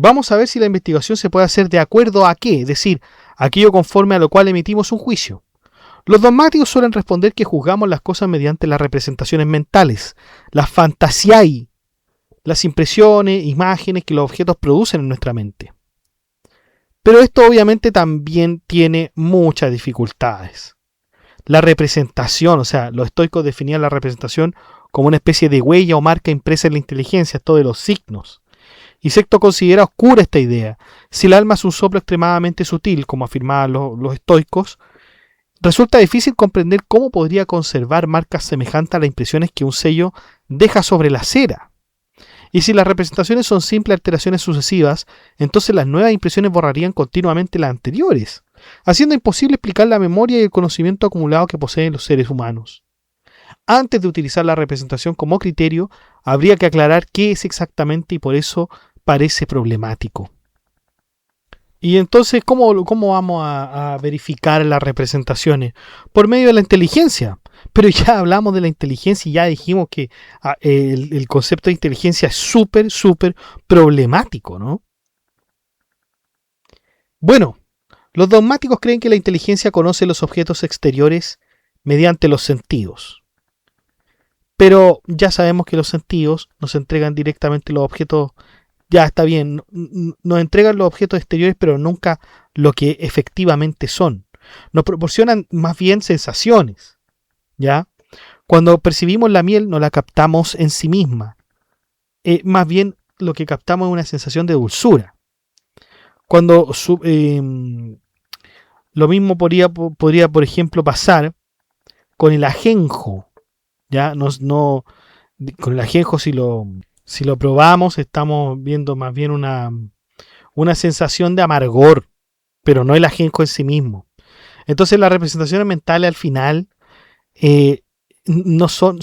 Vamos a ver si la investigación se puede hacer de acuerdo a qué, es decir, aquello conforme a lo cual emitimos un juicio. Los dogmáticos suelen responder que juzgamos las cosas mediante las representaciones mentales, las fantasiae, las impresiones, imágenes que los objetos producen en nuestra mente. Pero esto obviamente también tiene muchas dificultades. La representación, o sea, los estoicos definían la representación como una especie de huella o marca impresa en la inteligencia, esto de los signos. Y Sexto considera oscura esta idea. Si el alma es un soplo extremadamente sutil, como afirmaban los estoicos, resulta difícil comprender cómo podría conservar marcas semejantes a las impresiones que un sello deja sobre la cera. Y si las representaciones son simples alteraciones sucesivas, entonces las nuevas impresiones borrarían continuamente las anteriores, haciendo imposible explicar la memoria y el conocimiento acumulado que poseen los seres humanos. Antes de utilizar la representación como criterio, habría que aclarar qué es exactamente y por eso parece problemático. Y entonces, ¿cómo vamos a verificar las representaciones? Por medio de la inteligencia. Pero ya hablamos de la inteligencia y ya dijimos que el concepto de inteligencia es súper problemático, ¿no? Bueno, los dogmáticos creen que la inteligencia conoce los objetos exteriores mediante los sentidos. Pero ya sabemos que los sentidos nos entregan directamente los objetos. Ya está bien, nos entregan los objetos exteriores, pero nunca lo que efectivamente son. nos proporcionan más bien sensaciones, ¿ya? Cuando percibimos la miel no la captamos en sí misma, más bien lo que captamos es una sensación de dulzura. Cuando lo mismo podría, por ejemplo, pasar con el ajenjo, ¿ya? Con el ajenjo si lo probamos estamos viendo más bien una sensación de amargor, pero no el ajenjo en sí mismo. Entonces las representaciones mentales al final eh, no son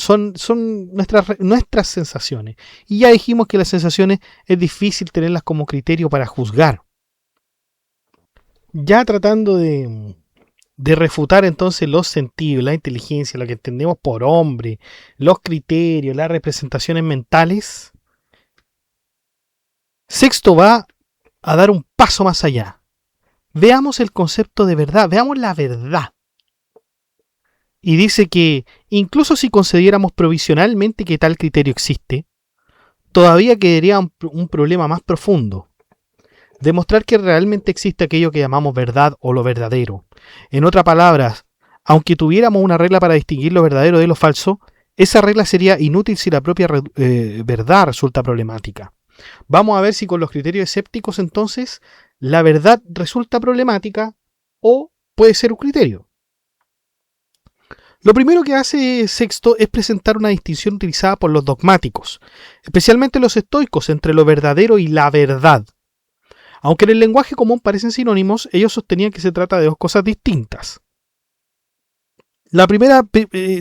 nuestras sensaciones. Y ya dijimos que las sensaciones es difícil tenerlas como criterio para juzgar. Ya tratando de refutar entonces los sentidos, la inteligencia, lo que entendemos por hombre, los criterios, las representaciones mentales, Sexto va a dar un paso más allá. Veamos el concepto de verdad, veamos la verdad. Y dice que incluso si consideráramos provisionalmente que tal criterio existe, todavía quedaría un problema más profundo. Demostrar que realmente existe aquello que llamamos verdad o lo verdadero. En otras palabras, aunque tuviéramos una regla para distinguir lo verdadero de lo falso, esa regla sería inútil si la propia verdad resulta problemática. Vamos a ver si con los criterios escépticos entonces la verdad resulta problemática o puede ser un criterio. Lo primero que hace Sexto es presentar una distinción utilizada por los dogmáticos, especialmente los estoicos, entre lo verdadero y la verdad. Aunque en el lenguaje común parecen sinónimos, ellos sostenían que se trata de dos cosas distintas. La primera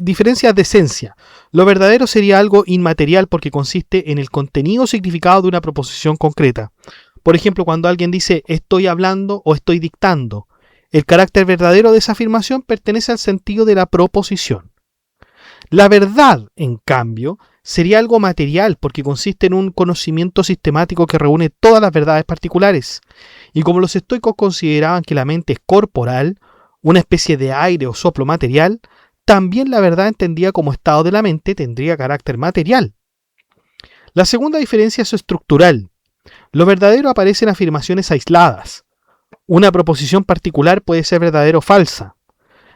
diferencia es de esencia. Lo verdadero sería algo inmaterial porque consiste en el contenido o significado de una proposición concreta. Por ejemplo, cuando alguien dice estoy hablando o estoy dictando, el carácter verdadero de esa afirmación pertenece al sentido de la proposición. La verdad, en cambio, sería algo material porque consiste en un conocimiento sistemático que reúne todas las verdades particulares. Y como los estoicos consideraban que la mente es corporal, una especie de aire o soplo material, también la verdad entendida como estado de la mente tendría carácter material. La segunda diferencia es estructural. Lo verdadero aparece en afirmaciones aisladas. Una proposición particular puede ser verdadera o falsa.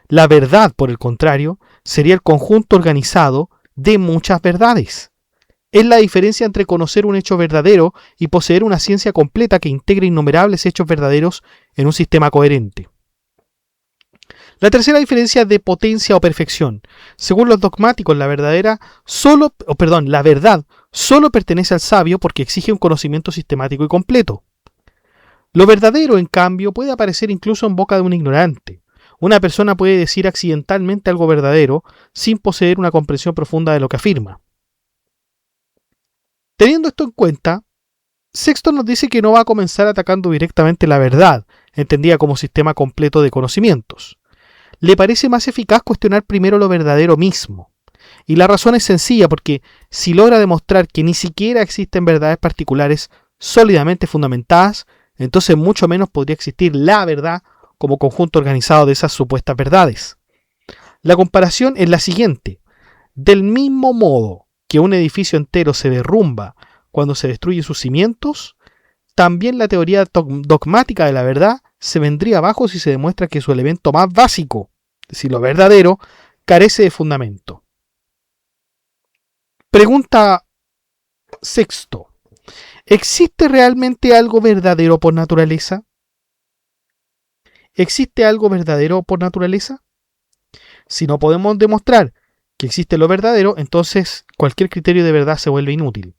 La verdad, por el contrario, sería el conjunto organizado de muchas verdades. Es la diferencia entre conocer un hecho verdadero y poseer una ciencia completa que integre innumerables hechos verdaderos en un sistema coherente. La tercera diferencia es de potencia o perfección. Según los dogmáticos, la verdad solo pertenece al sabio porque exige un conocimiento sistemático y completo. Lo verdadero, en cambio, puede aparecer incluso en boca de un ignorante. Una persona puede decir accidentalmente algo verdadero sin poseer una comprensión profunda de lo que afirma. Teniendo esto en cuenta, Sexto nos dice que no va a comenzar atacando directamente la verdad, entendida como sistema completo de conocimientos. Le parece más eficaz cuestionar primero lo verdadero mismo. Y la razón es sencilla, porque si logra demostrar que ni siquiera existen verdades particulares sólidamente fundamentadas, entonces mucho menos podría existir la verdad como conjunto organizado de esas supuestas verdades. La comparación es la siguiente. Del mismo modo que un edificio entero se derrumba cuando se destruyen sus cimientos, también la teoría dogmática de la verdad se vendría abajo si se demuestra que su elemento más básico, es decir, lo verdadero, carece de fundamento. Pregunta Sexto. ¿Existe realmente algo verdadero por naturaleza? ¿Existe algo verdadero por naturaleza? Si no podemos demostrar que existe lo verdadero, entonces cualquier criterio de verdad se vuelve inútil.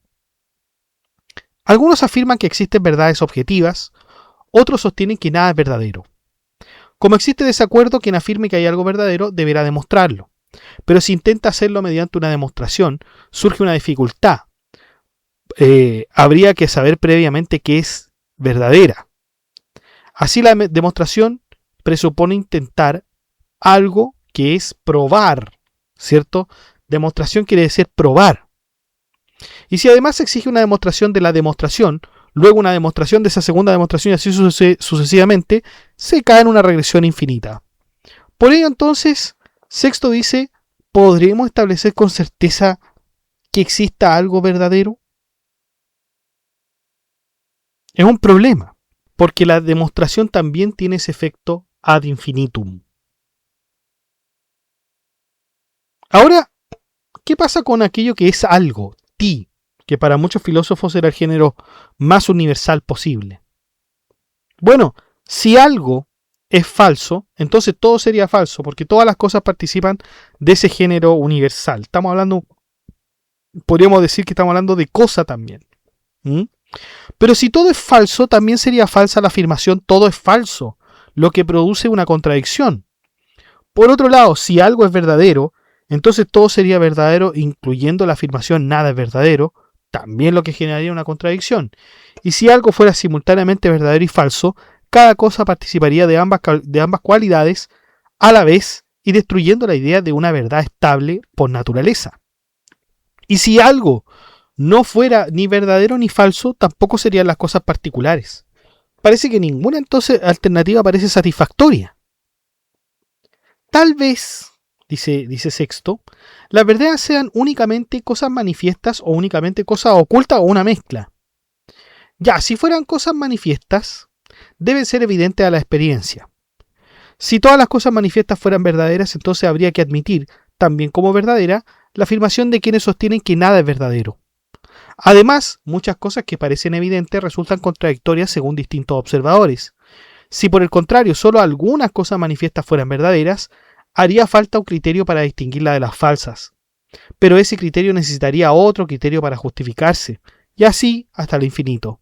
Algunos afirman que existen verdades objetivas, otros sostienen que nada es verdadero. Como existe desacuerdo, quien afirme que hay algo verdadero deberá demostrarlo. Pero si intenta hacerlo mediante una demostración, surge una dificultad. Habría que saber previamente qué es verdadera. Así la demostración presupone intentar algo que es probar, ¿cierto? Demostración quiere decir probar. Y si además se exige una demostración de la demostración, luego una demostración de esa segunda demostración y así sucesivamente, se cae en una regresión infinita. Por ello entonces, Sexto dice, ¿podremos establecer con certeza que exista algo verdadero? Es un problema, porque la demostración también tiene ese efecto ad infinitum. Ahora, ¿qué pasa con aquello que es algo, ti, que para muchos filósofos era el género más universal posible? Bueno, si algo es falso, entonces todo sería falso, porque todas las cosas participan de ese género universal. Estamos hablando, podríamos decir que estamos hablando de cosa también. ¿Mm? Pero si todo es falso, también sería falsa la afirmación todo es falso, lo que produce una contradicción. Por otro lado, si algo es verdadero, entonces todo sería verdadero, incluyendo la afirmación nada es verdadero, también lo que generaría una contradicción. Y si algo fuera simultáneamente verdadero y falso, cada cosa participaría de ambas cualidades a la vez y destruyendo la idea de una verdad estable por naturaleza. Y si algo no fuera ni verdadero ni falso, tampoco serían las cosas particulares. Parece que ninguna entonces alternativa parece satisfactoria. Tal vez, dice Sexto, las verdades sean únicamente cosas manifiestas o únicamente cosas ocultas o una mezcla. Ya, si fueran cosas manifiestas, deben ser evidentes a la experiencia. Si todas las cosas manifiestas fueran verdaderas, entonces habría que admitir, también como verdadera, la afirmación de quienes sostienen que nada es verdadero. Además, muchas cosas que parecen evidentes resultan contradictorias según distintos observadores. Si por el contrario solo algunas cosas manifiestas fueran verdaderas, haría falta un criterio para distinguirlas de las falsas. Pero ese criterio necesitaría otro criterio para justificarse, y así hasta el infinito.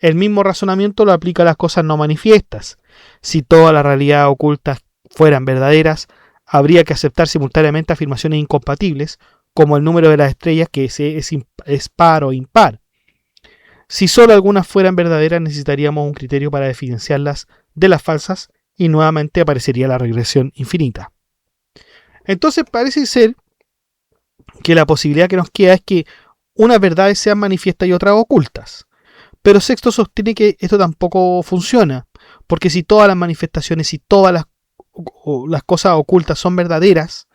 El mismo razonamiento lo aplica a las cosas no manifiestas. Si toda la realidad ocultas fueran verdaderas, habría que aceptar simultáneamente afirmaciones incompatibles, como el número de las estrellas que es par o impar. Si solo algunas fueran verdaderas, necesitaríamos un criterio para diferenciarlas de las falsas y nuevamente aparecería la regresión infinita. Entonces parece ser que la posibilidad que nos queda es que unas verdades sean manifiestas y otras ocultas. Pero Sexto sostiene que esto tampoco funciona, porque si todas las manifestaciones y todas las cosas ocultas son verdaderas,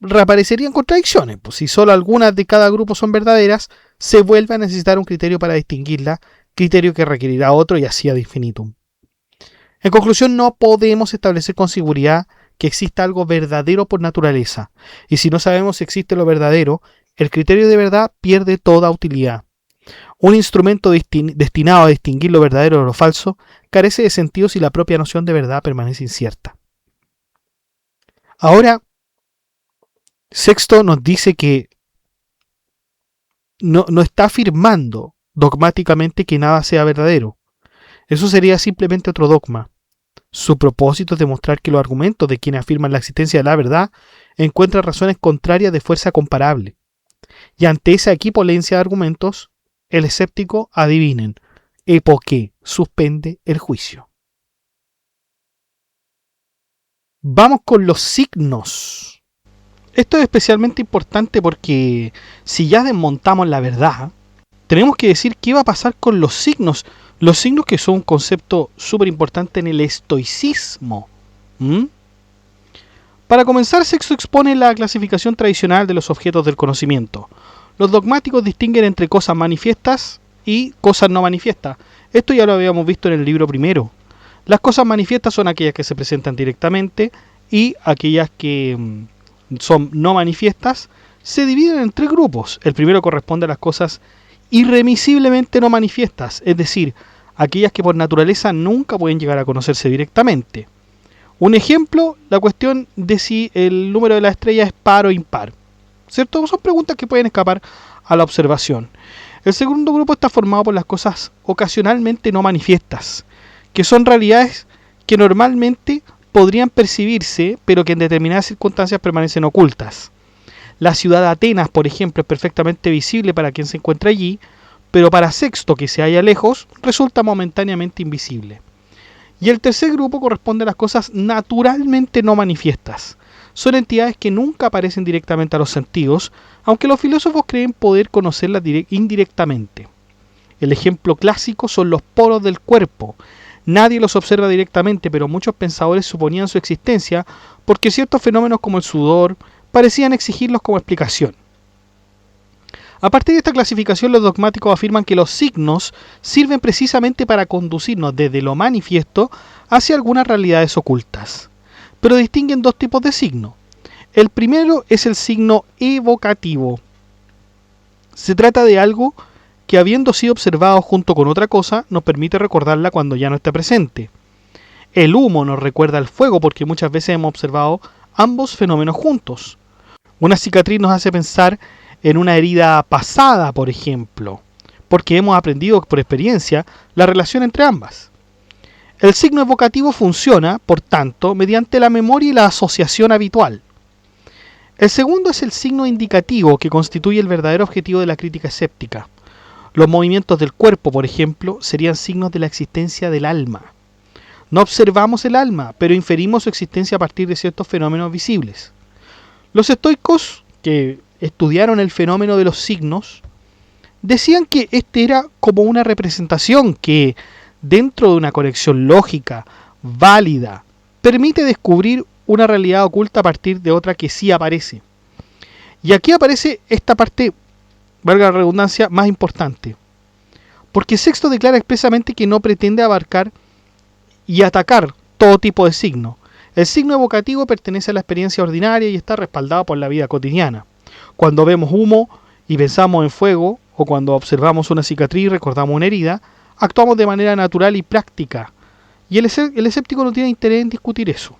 reaparecerían contradicciones. Pues si solo algunas de cada grupo son verdaderas, se vuelve a necesitar un criterio para distinguirla, criterio que requerirá otro y así ad infinitum. En conclusión, no podemos establecer con seguridad que exista algo verdadero por naturaleza, y si no sabemos si existe lo verdadero, el criterio de verdad pierde toda utilidad. Un instrumento destinado a distinguir lo verdadero de lo falso carece de sentido si la propia noción de verdad permanece incierta. Ahora, Sexto nos dice que no está afirmando dogmáticamente que nada sea verdadero. Eso sería simplemente otro dogma. Su propósito es demostrar que los argumentos de quienes afirman la existencia de la verdad encuentran razones contrarias de fuerza comparable. Y ante esa equipolencia de argumentos, el escéptico, adivinen, epoqué, suspende el juicio. Vamos con los signos. Esto es especialmente importante porque si ya desmontamos la verdad, tenemos que decir qué va a pasar con los signos. Los signos que son un concepto súper importante en el estoicismo. Para comenzar, Sexto expone la clasificación tradicional de los objetos del conocimiento. Los dogmáticos distinguen entre cosas manifiestas y cosas no manifiestas. Esto ya lo habíamos visto en el libro primero. Las cosas manifiestas son aquellas que se presentan directamente y aquellas que son no manifiestas se dividen en tres grupos. El primero corresponde a las cosas irremisiblemente no manifiestas, es decir, aquellas que por naturaleza nunca pueden llegar a conocerse directamente. Un ejemplo, la cuestión de si el número de las estrellas es par o impar. ¿Cierto? Son preguntas que pueden escapar a la observación. El segundo grupo está formado por las cosas ocasionalmente no manifiestas, que son realidades que normalmente podrían percibirse, pero que en determinadas circunstancias permanecen ocultas. La ciudad de Atenas, por ejemplo, es perfectamente visible para quien se encuentra allí, pero para Sexto, que se halla lejos, resulta momentáneamente invisible. Y el tercer grupo corresponde a las cosas naturalmente no manifiestas. Son entidades que nunca aparecen directamente a los sentidos, aunque los filósofos creen poder conocerlas indirectamente. El ejemplo clásico son los poros del cuerpo. Nadie los observa directamente, pero muchos pensadores suponían su existencia porque ciertos fenómenos como el sudor parecían exigirlos como explicación. A partir de esta clasificación, los dogmáticos afirman que los signos sirven precisamente para conducirnos desde lo manifiesto hacia algunas realidades ocultas. Pero distinguen dos tipos de signo. El primero es el signo evocativo. Se trata de algo que, habiendo sido observado junto con otra cosa, nos permite recordarla cuando ya no esté presente. El humo nos recuerda al fuego porque muchas veces hemos observado ambos fenómenos juntos. Una cicatriz nos hace pensar en una herida pasada, por ejemplo, porque hemos aprendido por experiencia la relación entre ambas. El signo evocativo funciona, por tanto, mediante la memoria y la asociación habitual. El segundo es el signo indicativo, que constituye el verdadero objetivo de la crítica escéptica. Los movimientos del cuerpo, por ejemplo, serían signos de la existencia del alma. No observamos el alma, pero inferimos su existencia a partir de ciertos fenómenos visibles. Los estoicos, que estudiaron el fenómeno de los signos, decían que este era como una representación que, dentro de una conexión lógica, válida, permite descubrir una realidad oculta a partir de otra que sí aparece. Y aquí aparece esta parte, valga la redundancia, más importante. Porque Sexto declara expresamente que no pretende abarcar y atacar todo tipo de signo. El signo evocativo pertenece a la experiencia ordinaria y está respaldado por la vida cotidiana. Cuando vemos humo y pensamos en fuego, o cuando observamos una cicatriz y recordamos una herida, actuamos de manera natural y práctica. Y el escéptico no tiene interés en discutir eso.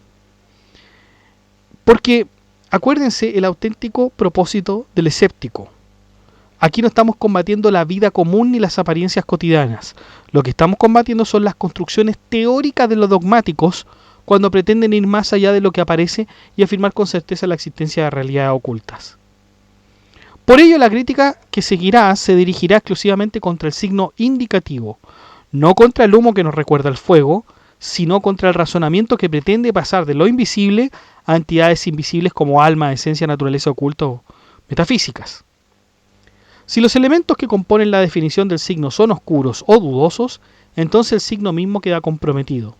Porque, acuérdense, el auténtico propósito del escéptico. Aquí no estamos combatiendo la vida común ni las apariencias cotidianas. Lo que estamos combatiendo son las construcciones teóricas de los dogmáticos cuando pretenden ir más allá de lo que aparece y afirmar con certeza la existencia de realidades ocultas. Por ello, la crítica que seguirá se dirigirá exclusivamente contra el signo indicativo, no contra el humo que nos recuerda el fuego, sino contra el razonamiento que pretende pasar de lo invisible a entidades invisibles como alma, esencia, naturaleza oculta o metafísicas. Si los elementos que componen la definición del signo son oscuros o dudosos, entonces el signo mismo queda comprometido.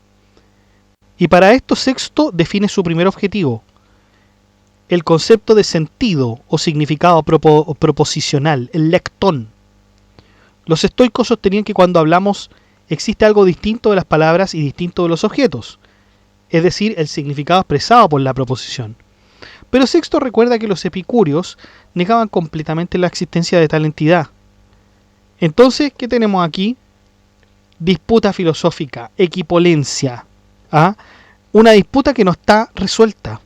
Y para esto Sexto define su primer objetivo, el concepto de sentido o significado proposicional, el lectón. Los estoicos sostenían que cuando hablamos existe algo distinto de las palabras y distinto de los objetos, es decir, el significado expresado por la proposición. Pero Sexto recuerda que los epicúreos negaban completamente la existencia de tal entidad. Entonces, ¿qué tenemos aquí? Disputa filosófica, equipolencia. Una disputa que no está resuelta.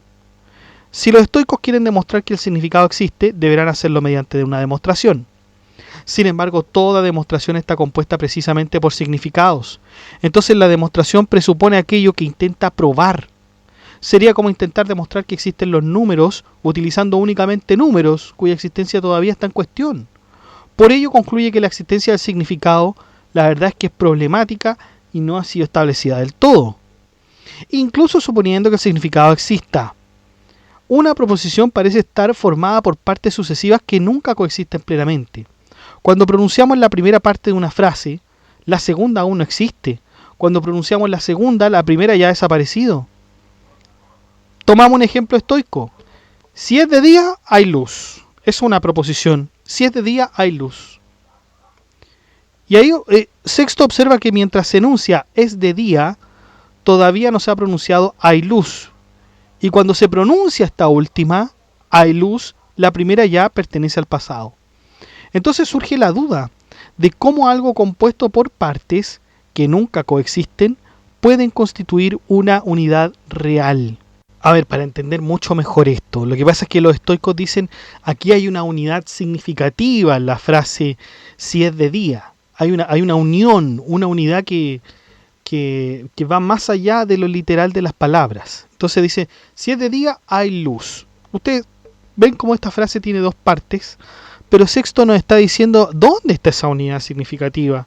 Si los estoicos quieren demostrar que el significado existe, deberán hacerlo mediante una demostración. Sin embargo, toda demostración está compuesta precisamente por significados. Entonces la demostración presupone aquello que intenta probar. Sería como intentar demostrar que existen los números utilizando únicamente números cuya existencia todavía está en cuestión. Por ello concluye que la existencia del significado, la verdad es que es problemática y no ha sido establecida del todo. Incluso suponiendo que el significado exista, una proposición parece estar formada por partes sucesivas que nunca coexisten plenamente. Cuando pronunciamos la primera parte de una frase, la segunda aún no existe. Cuando pronunciamos la segunda, la primera ya ha desaparecido. Tomamos un ejemplo estoico. Si es de día, hay luz. Es una proposición. Si es de día, hay luz. Y ahí Sexto observa que mientras se enuncia es de día, todavía no se ha pronunciado hay luz. Y cuando se pronuncia esta última, hay luz, la primera ya pertenece al pasado. Entonces surge la duda de cómo algo compuesto por partes que nunca coexisten pueden constituir una unidad real. A ver, para entender mucho mejor esto, lo que pasa es que los estoicos dicen aquí hay una unidad significativa en la frase si es de día. Hay una unión, una unidad que va más allá de lo literal de las palabras. Entonces dice, si es de día hay luz. Ustedes ven cómo esta frase tiene dos partes, pero Sexto nos está diciendo ¿dónde está esa unidad significativa?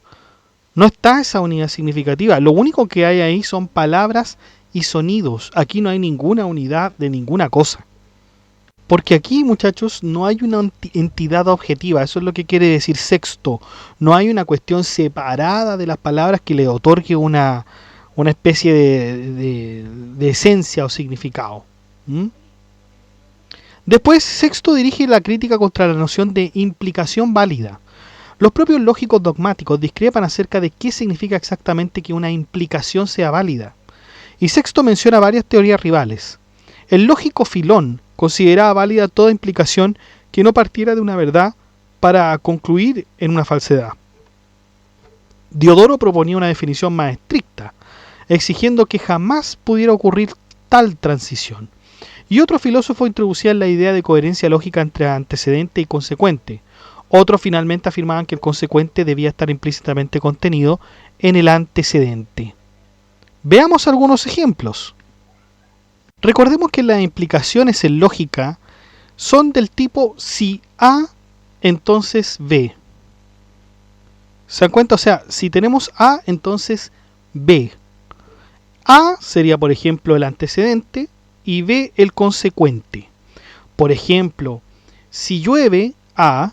No está esa unidad significativa. Lo único que hay ahí son palabras y sonidos. Aquí no hay ninguna unidad de ninguna cosa. Porque aquí, muchachos, no hay una entidad objetiva. Eso es lo que quiere decir Sexto. No hay una cuestión separada de las palabras que le otorgue una especie de esencia o significado. Después, Sexto dirige la crítica contra la noción de implicación válida. Los propios lógicos dogmáticos discrepan acerca de qué significa exactamente que una implicación sea válida. Y Sexto menciona varias teorías rivales. El lógico Filón consideraba válida toda implicación que no partiera de una verdad para concluir en una falsedad. Diodoro proponía una definición más estricta, exigiendo que jamás pudiera ocurrir tal transición. Y otro filósofo introducía la idea de coherencia lógica entre antecedente y consecuente. Otros finalmente afirmaban que el consecuente debía estar implícitamente contenido en el antecedente. Veamos algunos ejemplos. Recordemos que las implicaciones en lógica son del tipo si A, entonces B. ¿Se dan cuenta? O sea, si tenemos A, entonces B. A sería, por ejemplo, el antecedente y B el consecuente. Por ejemplo, si llueve A,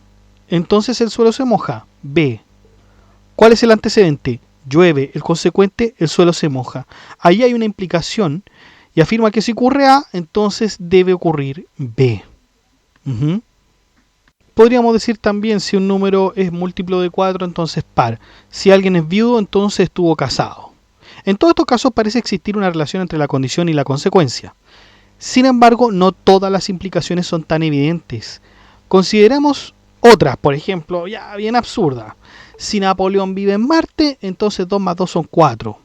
entonces el suelo se moja. B. ¿Cuál es el antecedente? Llueve. El consecuente, el suelo se moja. Ahí hay una implicación y afirma que si ocurre A, entonces debe ocurrir B. Podríamos decir también si un número es múltiplo de 4, entonces par. Si alguien es viudo, entonces estuvo casado. En todos estos casos parece existir una relación entre la condición y la consecuencia. Sin embargo, no todas las implicaciones son tan evidentes. Consideremos otras, por ejemplo, ya bien absurda. Si Napoleón vive en Marte, entonces 2 más 2 son 4.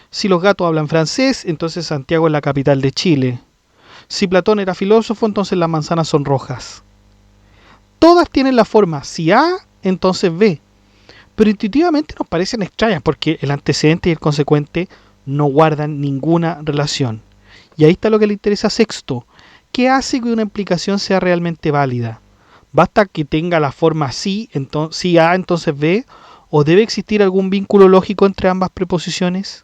Si los gatos hablan francés, entonces Santiago es la capital de Chile. Si Platón era filósofo, entonces las manzanas son rojas. Todas tienen la forma si A, entonces B. Pero intuitivamente nos parecen extrañas porque el antecedente y el consecuente no guardan ninguna relación. Y ahí está lo que le interesa a Sexto. ¿Qué hace que una implicación sea realmente válida? ¿Basta que tenga la forma si A, entonces B? ¿O debe existir algún vínculo lógico entre ambas preposiciones?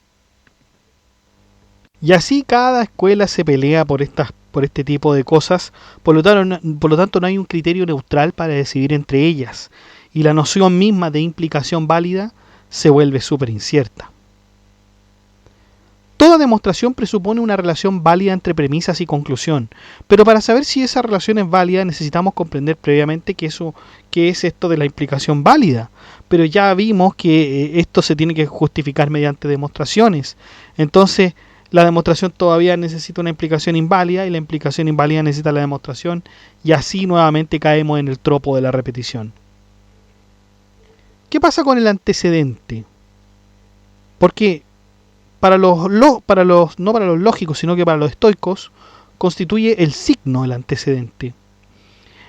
Y así cada escuela se pelea por este tipo de cosas, por lo tanto no hay un criterio neutral para decidir entre ellas, y la noción misma de implicación válida se vuelve súper incierta. Toda demostración presupone una relación válida entre premisas y conclusión, pero para saber si esa relación es válida necesitamos comprender previamente qué es esto de la implicación válida, pero ya vimos que esto se tiene que justificar mediante demostraciones. Entonces, la demostración todavía necesita una implicación inválida y la implicación inválida necesita la demostración, y así nuevamente caemos en el tropo de la repetición. ¿Qué pasa con el antecedente? Porque no para los lógicos, sino que para los estoicos, constituye el signo el antecedente.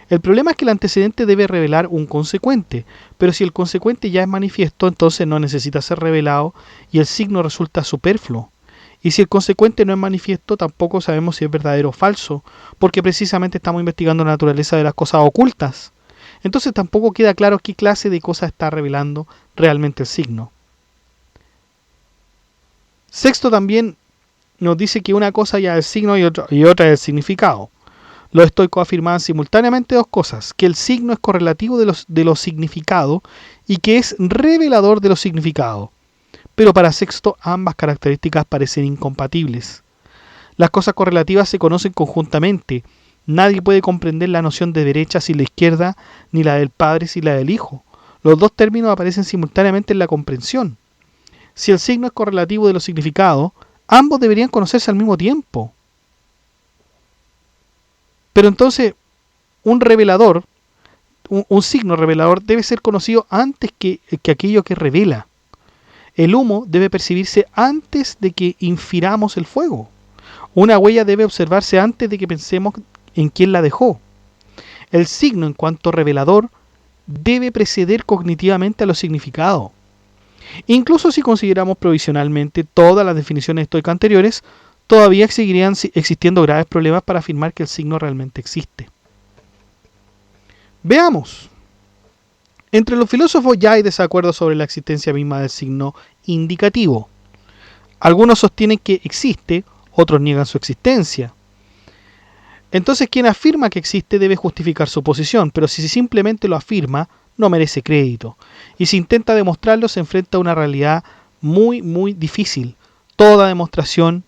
El problema es que el antecedente debe revelar un consecuente, pero si el consecuente ya es manifiesto, entonces no necesita ser revelado y el signo resulta superfluo. Y si el consecuente no es manifiesto, tampoco sabemos si es verdadero o falso, porque precisamente estamos investigando la naturaleza de las cosas ocultas. Entonces tampoco queda claro qué clase de cosa está revelando realmente el signo. Sexto también nos dice que una cosa ya es el signo y otra es el significado. Los estoicos afirmaban simultáneamente dos cosas: que el signo es correlativo de los significados y que es revelador de los significados. Pero para Sexto ambas características parecen incompatibles. Las cosas correlativas se conocen conjuntamente. Nadie puede comprender la noción de derecha sin la izquierda, ni la del padre sin la del hijo. Los dos términos aparecen simultáneamente en la comprensión. Si el signo es correlativo de los significados, ambos deberían conocerse al mismo tiempo. Pero entonces, un signo revelador debe ser conocido antes que aquello que revela. El humo debe percibirse antes de que infiramos el fuego. Una huella debe observarse antes de que pensemos en quién la dejó. El signo, en cuanto revelador, debe preceder cognitivamente a los significados. Incluso si consideramos provisionalmente todas las definiciones estoicas anteriores, todavía seguirían existiendo graves problemas para afirmar que el signo realmente existe. Veamos. Entre los filósofos ya hay desacuerdo sobre la existencia misma del signo indicativo. Algunos sostienen que existe, otros niegan su existencia. Entonces quien afirma que existe debe justificar su posición, pero si simplemente lo afirma, no merece crédito. Y si intenta demostrarlo, se enfrenta a una realidad muy, muy difícil. Toda demostración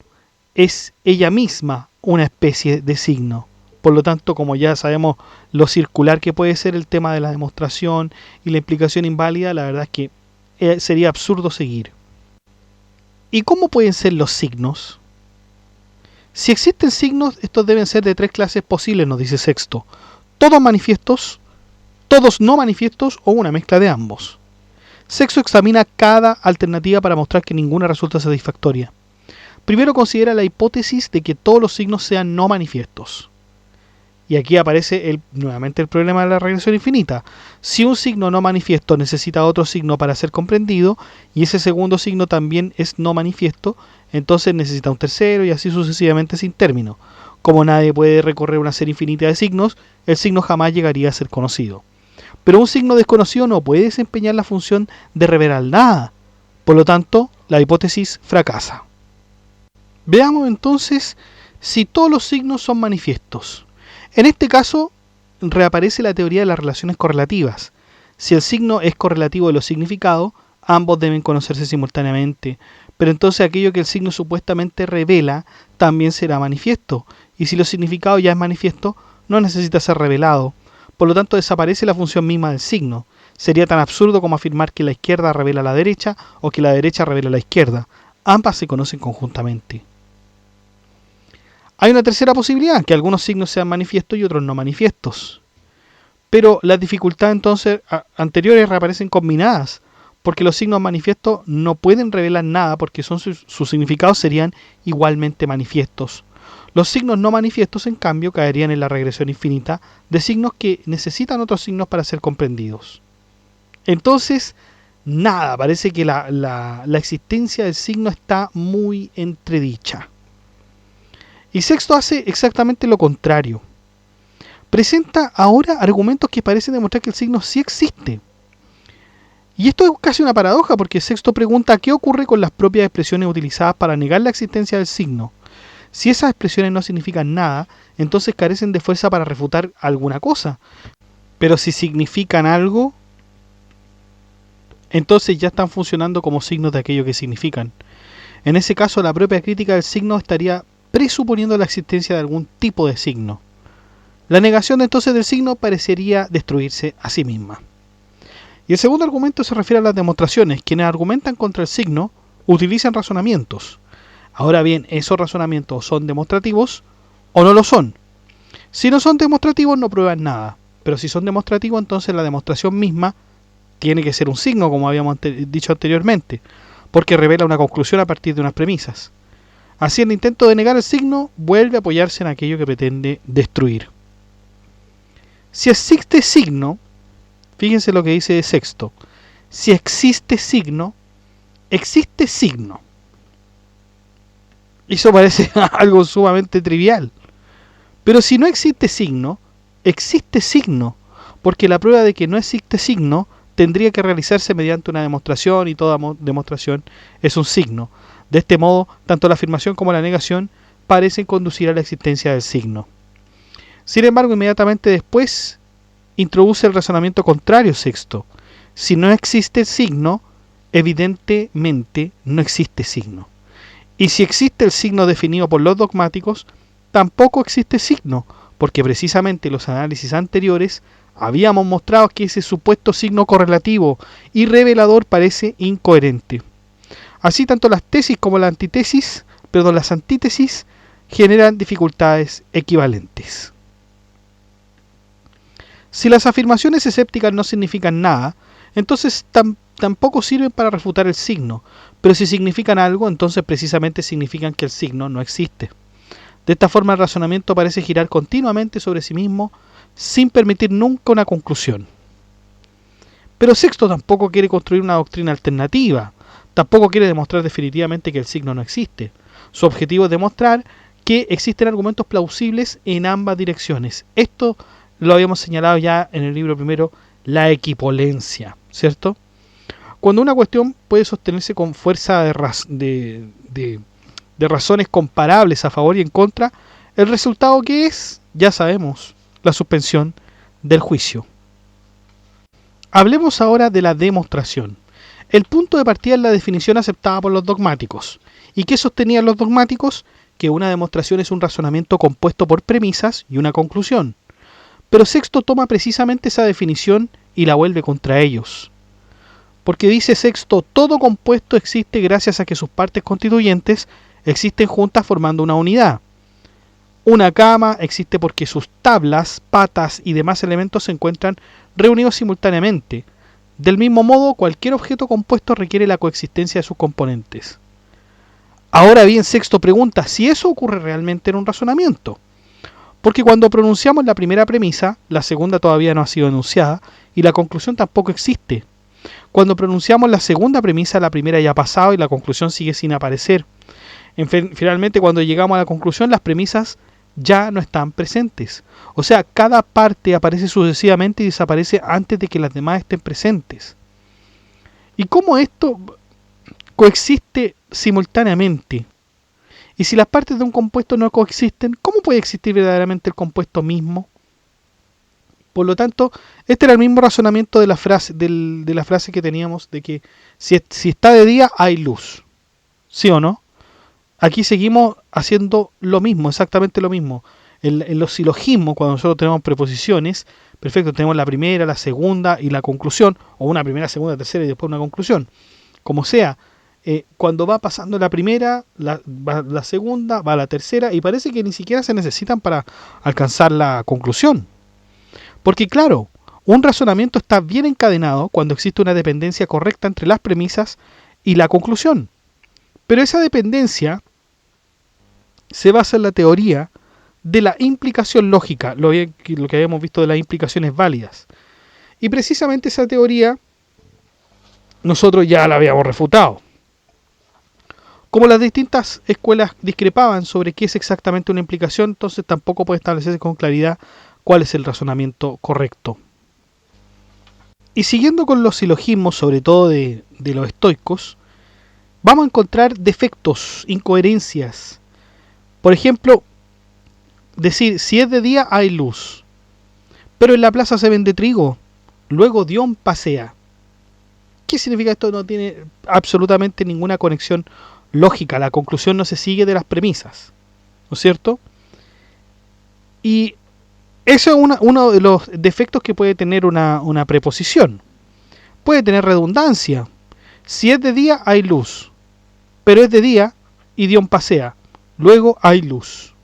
es ella misma una especie de signo. Por lo tanto, como ya sabemos lo circular que puede ser el tema de la demostración y la implicación inválida, la verdad es que sería absurdo seguir. ¿Y cómo pueden ser los signos? Si existen signos, estos deben ser de tres clases posibles, nos dice Sexto. Todos manifiestos, todos no manifiestos o una mezcla de ambos. Sexto examina cada alternativa para mostrar que ninguna resulta satisfactoria. Primero considera la hipótesis de que todos los signos sean no manifiestos. Y aquí aparece nuevamente el problema de la regresión infinita. Si un signo no manifiesto necesita otro signo para ser comprendido, y ese segundo signo también es no manifiesto, entonces necesita un tercero y así sucesivamente sin término. Como nadie puede recorrer una serie infinita de signos, el signo jamás llegaría a ser conocido. Pero un signo desconocido no puede desempeñar la función de revelar nada. Por lo tanto, la hipótesis fracasa. Veamos entonces si todos los signos son manifiestos. En este caso, reaparece la teoría de las relaciones correlativas. Si el signo es correlativo de los significados, ambos deben conocerse simultáneamente, pero entonces aquello que el signo supuestamente revela también será manifiesto, y si lo significado ya es manifiesto, no necesita ser revelado. Por lo tanto, desaparece la función misma del signo. Sería tan absurdo como afirmar que la izquierda revela a la derecha o que la derecha revela a la izquierda. Ambas se conocen conjuntamente. Hay una tercera posibilidad, que algunos signos sean manifiestos y otros no manifiestos. Pero las dificultades entonces anteriores reaparecen combinadas, porque los signos manifiestos no pueden revelar nada porque sus significados serían igualmente manifiestos. Los signos no manifiestos, en cambio, caerían en la regresión infinita de signos que necesitan otros signos para ser comprendidos. Entonces, nada, parece que la existencia del signo está muy entredicha. Y Sexto hace exactamente lo contrario. Presenta ahora argumentos que parecen demostrar que el signo sí existe. Y esto es casi una paradoja porque Sexto pregunta qué ocurre con las propias expresiones utilizadas para negar la existencia del signo. Si esas expresiones no significan nada, entonces carecen de fuerza para refutar alguna cosa. Pero si significan algo, entonces ya están funcionando como signos de aquello que significan. En ese caso, la propia crítica del signo estaría presuponiendo la existencia de algún tipo de signo. La negación entonces del signo parecería destruirse a sí misma. Y el segundo argumento se refiere a las demostraciones. Quienes argumentan contra el signo utilizan razonamientos. Ahora bien, esos razonamientos son demostrativos o no lo son. Si no son demostrativos no prueban nada, pero si son demostrativos entonces la demostración misma tiene que ser un signo, como habíamos dicho anteriormente, porque revela una conclusión a partir de unas premisas. Así, el intento de negar el signo vuelve a apoyarse en aquello que pretende destruir. Si existe signo, fíjense lo que dice Sexto, si existe signo, existe signo. Eso parece algo sumamente trivial. Pero si no existe signo, existe signo, porque la prueba de que no existe signo tendría que realizarse mediante una demostración y toda demostración es un signo. De este modo, tanto la afirmación como la negación parecen conducir a la existencia del signo. Sin embargo, inmediatamente después introduce el razonamiento contrario Sexto. Si no existe signo, evidentemente no existe signo. Y si existe el signo definido por los dogmáticos, tampoco existe signo, porque precisamente en los análisis anteriores habíamos mostrado que ese supuesto signo correlativo y revelador parece incoherente. Así, tanto las tesis como las antítesis generan dificultades equivalentes. Si las afirmaciones escépticas no significan nada, entonces tampoco sirven para refutar el signo, pero si significan algo, entonces precisamente significan que el signo no existe. De esta forma el razonamiento parece girar continuamente sobre sí mismo, sin permitir nunca una conclusión. Pero Sexto tampoco quiere construir una doctrina alternativa, tampoco quiere demostrar definitivamente que el signo no existe. Su objetivo es demostrar que existen argumentos plausibles en ambas direcciones. Esto lo habíamos señalado ya en el libro primero, la equipolencia, ¿cierto? Cuando una cuestión puede sostenerse con fuerza de razones comparables a favor y en contra, el resultado que es, ya sabemos, la suspensión del juicio. Hablemos ahora de la demostración. El punto de partida es la definición aceptada por los dogmáticos. ¿Y qué sostenían los dogmáticos? que una demostración es un razonamiento compuesto por premisas y una conclusión. Pero Sexto toma precisamente esa definición y la vuelve contra ellos. Porque dice Sexto, todo compuesto existe gracias a que sus partes constituyentes existen juntas formando una unidad. Una cama existe porque sus tablas, patas y demás elementos se encuentran reunidos simultáneamente. Del mismo modo, cualquier objeto compuesto requiere la coexistencia de sus componentes. Ahora bien, Sexto pregunta si eso ocurre realmente en un razonamiento. Porque cuando pronunciamos la primera premisa, la segunda todavía no ha sido enunciada y la conclusión tampoco existe. Cuando pronunciamos la segunda premisa, la primera ya ha pasado y la conclusión sigue sin aparecer. Finalmente, cuando llegamos a la conclusión, las premisas ya no están presentes. O sea, cada parte aparece sucesivamente y desaparece antes de que las demás estén presentes. ¿Y cómo esto coexiste simultáneamente? Y si las partes de un compuesto no coexisten, ¿cómo puede existir verdaderamente el compuesto mismo? Por lo tanto, este era el mismo razonamiento de la frase que teníamos de que si está de día hay luz. ¿Sí o no? Aquí seguimos haciendo lo mismo, exactamente lo mismo. En los silogismos, cuando nosotros tenemos preposiciones, perfecto, tenemos la primera, la segunda y la conclusión, o una primera, segunda, tercera y después una conclusión. Como sea, cuando va pasando la primera, va la segunda, va la tercera, y parece que ni siquiera se necesitan para alcanzar la conclusión. Porque claro, un razonamiento está bien encadenado cuando existe una dependencia correcta entre las premisas y la conclusión. Pero esa dependencia se basa en la teoría de la implicación lógica, lo que habíamos visto de las implicaciones válidas. Y precisamente esa teoría nosotros ya la habíamos refutado. Como las distintas escuelas discrepaban sobre qué es exactamente una implicación, entonces tampoco puede establecerse con claridad cuál es el razonamiento correcto. Y siguiendo con los silogismos, sobre todo de los estoicos, vamos a encontrar defectos, incoherencias. Por ejemplo, decir, si es de día hay luz, pero en la plaza se vende trigo, luego Dion pasea. ¿Qué significa esto? No tiene absolutamente ninguna conexión lógica, la conclusión no se sigue de las premisas, ¿no es cierto? Y eso es uno de los defectos que puede tener una preposición. Puede tener redundancia. Si es de día hay luz, pero es de día y Dion pasea, luego hay luz.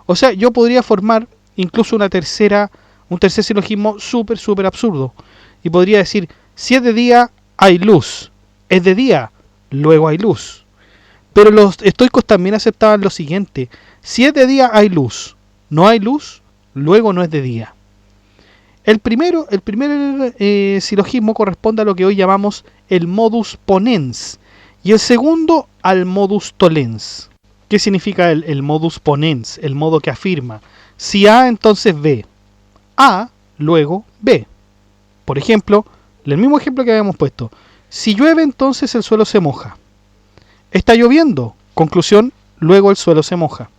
O sea, yo podría formar incluso un tercer silogismo súper absurdo. Y podría decir, si es de día hay luz, es de día, luego hay luz. Pero los estoicos también aceptaban lo siguiente, si es de día hay luz, no hay luz, luego no es de día. El primer silogismo corresponde a lo que hoy llamamos el modus ponens y el segundo al modus tollens. ¿Qué significa el modus ponens? El modo que afirma. Si A, entonces B. A, luego B. Por ejemplo, el mismo ejemplo que habíamos puesto. Si llueve, entonces el suelo se moja. Está lloviendo. Conclusión, luego el suelo se moja.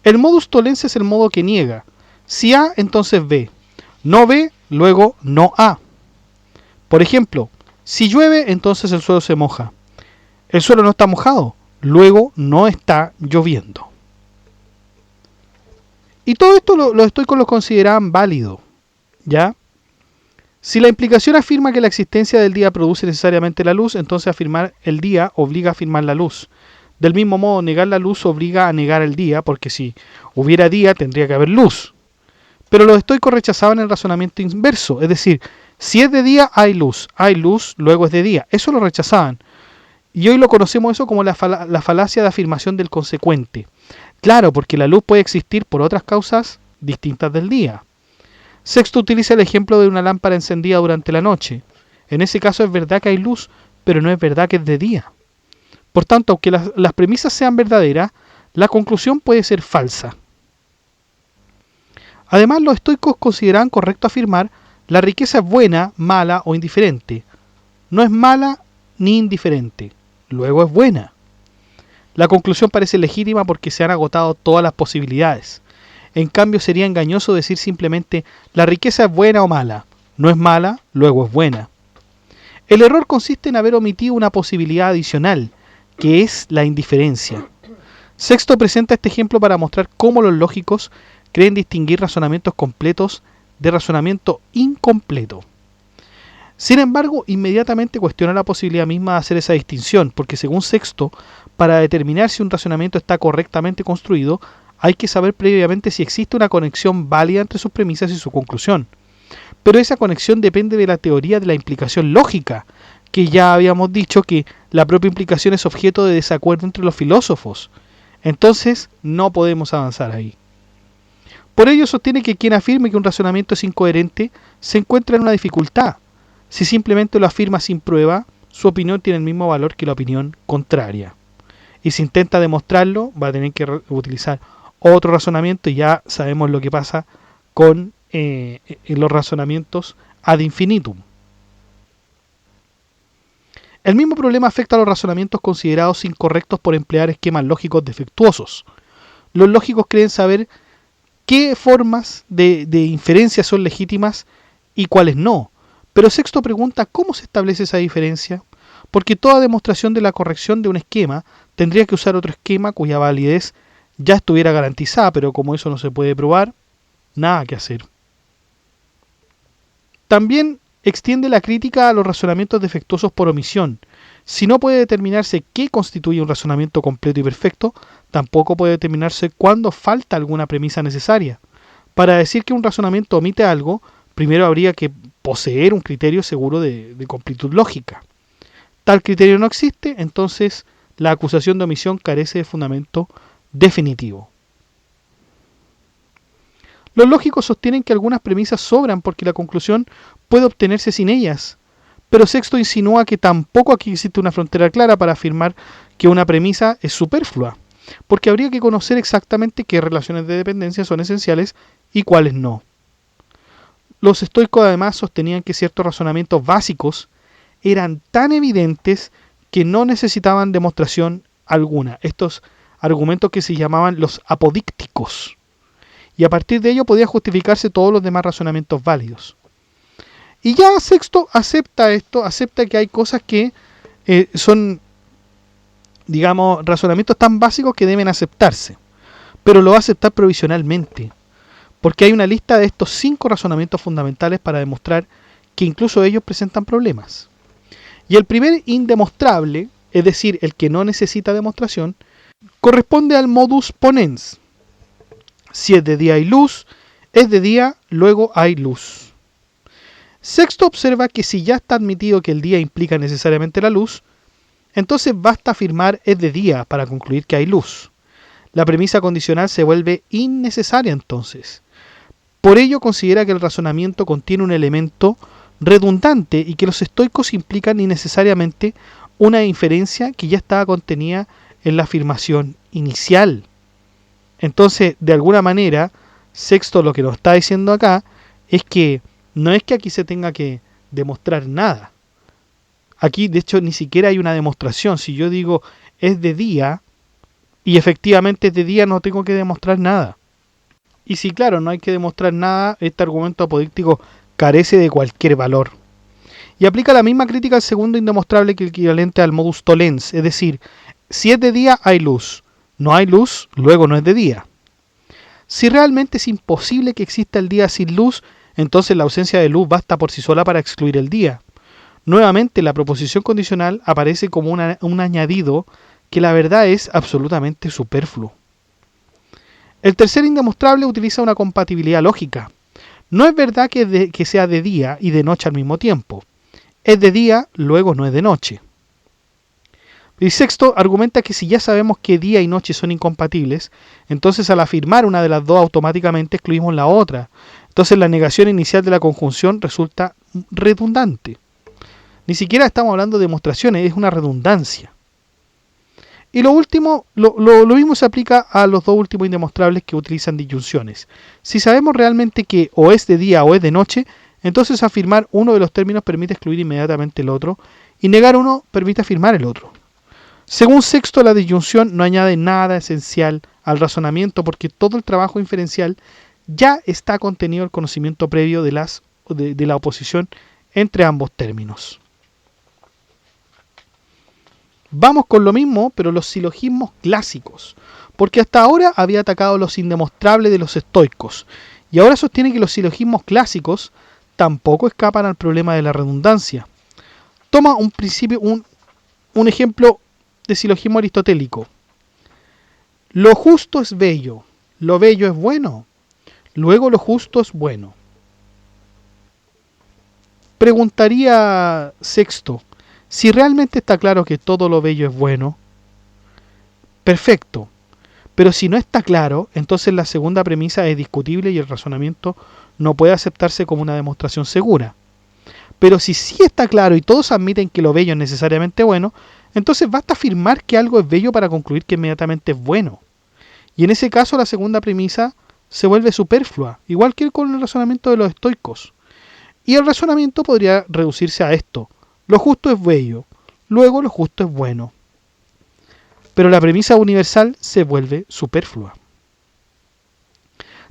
El modus tollens es el modo que niega. Si A, entonces B. No B, luego no A. Por ejemplo, si llueve, entonces el suelo se moja. El suelo no está mojado, luego no está lloviendo. Y todo esto los estoicos lo consideraban válido, ¿ya? Si la implicación afirma que la existencia del día produce necesariamente la luz, entonces afirmar el día obliga a afirmar la luz. Del mismo modo, negar la luz obliga a negar el día, porque si hubiera día tendría que haber luz. Pero los estoicos rechazaban el razonamiento inverso, es decir, si es de día hay luz, luego es de día. Eso lo rechazaban. Y hoy lo conocemos eso como la falacia de afirmación del consecuente. Claro, porque la luz puede existir por otras causas distintas del día. Sexto utiliza el ejemplo de una lámpara encendida durante la noche. En ese caso es verdad que hay luz, pero no es verdad que es de día. Por tanto, aunque las premisas sean verdaderas, la conclusión puede ser falsa. Además, los estoicos consideraban correcto afirmar la riqueza es buena, mala o indiferente. No es mala ni indiferente, luego es buena. La conclusión parece legítima porque se han agotado todas las posibilidades. En cambio, sería engañoso decir simplemente la riqueza es buena o mala. No es mala, luego es buena. El error consiste en haber omitido una posibilidad adicional, que es la indiferencia. Sexto presenta este ejemplo para mostrar cómo los lógicos creen distinguir razonamientos completos de razonamiento incompleto. Sin embargo, inmediatamente cuestiona la posibilidad misma de hacer esa distinción, porque según Sexto, para determinar si un razonamiento está correctamente construido, hay que saber previamente si existe una conexión válida entre sus premisas y su conclusión. Pero esa conexión depende de la teoría de la implicación lógica, que ya habíamos dicho que la propia implicación es objeto de desacuerdo entre los filósofos. Entonces, no podemos avanzar ahí. Por ello sostiene que quien afirme que un razonamiento es incoherente se encuentra en una dificultad. Si simplemente lo afirma sin prueba, su opinión tiene el mismo valor que la opinión contraria. Y si intenta demostrarlo, va a tener que utilizar otro razonamiento, y ya sabemos lo que pasa con los razonamientos ad infinitum. El mismo problema afecta a los razonamientos considerados incorrectos por emplear esquemas lógicos defectuosos. Los lógicos creen saber qué formas de inferencia son legítimas y cuáles no. Pero Sexto pregunta cómo se establece esa diferencia, porque toda demostración de la corrección de un esquema tendría que usar otro esquema cuya validez ya estuviera garantizada, pero como eso no se puede probar, nada que hacer. También extiende la crítica a los razonamientos defectuosos por omisión. Si no puede determinarse qué constituye un razonamiento completo y perfecto, tampoco puede determinarse cuándo falta alguna premisa necesaria. Para decir que un razonamiento omite algo, primero habría que poseer un criterio seguro de completud lógica. Tal criterio no existe, entonces la acusación de omisión carece de fundamento definitivo. Los lógicos sostienen que algunas premisas sobran porque la conclusión puede obtenerse sin ellas, pero Sexto insinúa que tampoco aquí existe una frontera clara para afirmar que una premisa es superflua, porque habría que conocer exactamente qué relaciones de dependencia son esenciales y cuáles no. Los estoicos además sostenían que ciertos razonamientos básicos eran tan evidentes que no necesitaban demostración alguna. Estos argumentos que se llamaban los apodícticos. Y a partir de ello podían justificarse todos los demás razonamientos válidos. Y ya Sexto acepta esto, acepta que hay cosas que son, digamos, razonamientos tan básicos que deben aceptarse. Pero lo va a aceptar provisionalmente, porque hay una lista de estos 5 razonamientos fundamentales para demostrar que incluso ellos presentan problemas. Y el primer indemostrable, es decir, el que no necesita demostración, corresponde al modus ponens. Si es de día hay luz, es de día, luego hay luz. Sexto observa que si ya está admitido que el día implica necesariamente la luz, entonces basta afirmar es de día para concluir que hay luz. La premisa condicional se vuelve innecesaria entonces. Por ello considera que el razonamiento contiene un elemento redundante y que los estoicos implican innecesariamente una inferencia que ya estaba contenida en la afirmación inicial. Entonces, de alguna manera, Sexto lo que nos está diciendo acá es que no es que aquí se tenga que demostrar nada. Aquí, de hecho, ni siquiera hay una demostración. Si yo digo es de día y efectivamente es de día, no tengo que demostrar nada. Y si, claro, no hay que demostrar nada, este argumento apodíctico carece de cualquier valor. Y aplica la misma crítica al segundo indemostrable que el equivalente al modus tollens, es decir, si es de día hay luz, no hay luz, luego no es de día. Si realmente es imposible que exista el día sin luz, entonces la ausencia de luz basta por sí sola para excluir el día. Nuevamente, la proposición condicional aparece como un añadido que la verdad es absolutamente superfluo. El tercer indemostrable utiliza una compatibilidad lógica. No es verdad que sea de día y de noche al mismo tiempo. Es de día, luego no es de noche. Y Sexto argumenta que si ya sabemos que día y noche son incompatibles, entonces al afirmar una de las dos automáticamente excluimos la otra. Entonces la negación inicial de la conjunción resulta redundante. Ni siquiera estamos hablando de demostraciones, es una redundancia. Y lo último, lo mismo se aplica a los dos últimos indemostrables que utilizan disyunciones. Si sabemos realmente que o es de día o es de noche, entonces afirmar uno de los términos permite excluir inmediatamente el otro, y negar uno permite afirmar el otro. Según Sexto, la disyunción no añade nada esencial al razonamiento porque todo el trabajo inferencial ya está contenido en el conocimiento previo de la oposición entre ambos términos. Vamos con lo mismo, pero los silogismos clásicos, porque hasta ahora había atacado los indemostrables de los estoicos, y ahora sostiene que los silogismos clásicos tampoco escapan al problema de la redundancia. Toma un ejemplo de silogismo aristotélico. Lo justo es bello, lo bello es bueno, luego lo justo es bueno. Preguntaría Sexto, si realmente está claro que todo lo bello es bueno, perfecto. Pero si no está claro, entonces la segunda premisa es discutible y el razonamiento no puede aceptarse como una demostración segura. Pero si sí está claro y todos admiten que lo bello es necesariamente bueno, entonces basta afirmar que algo es bello para concluir que inmediatamente es bueno. Y en ese caso la segunda premisa se vuelve superflua, igual que con el razonamiento de los estoicos. Y el razonamiento podría reducirse a esto: lo justo es bello, luego lo justo es bueno. Pero la premisa universal se vuelve superflua.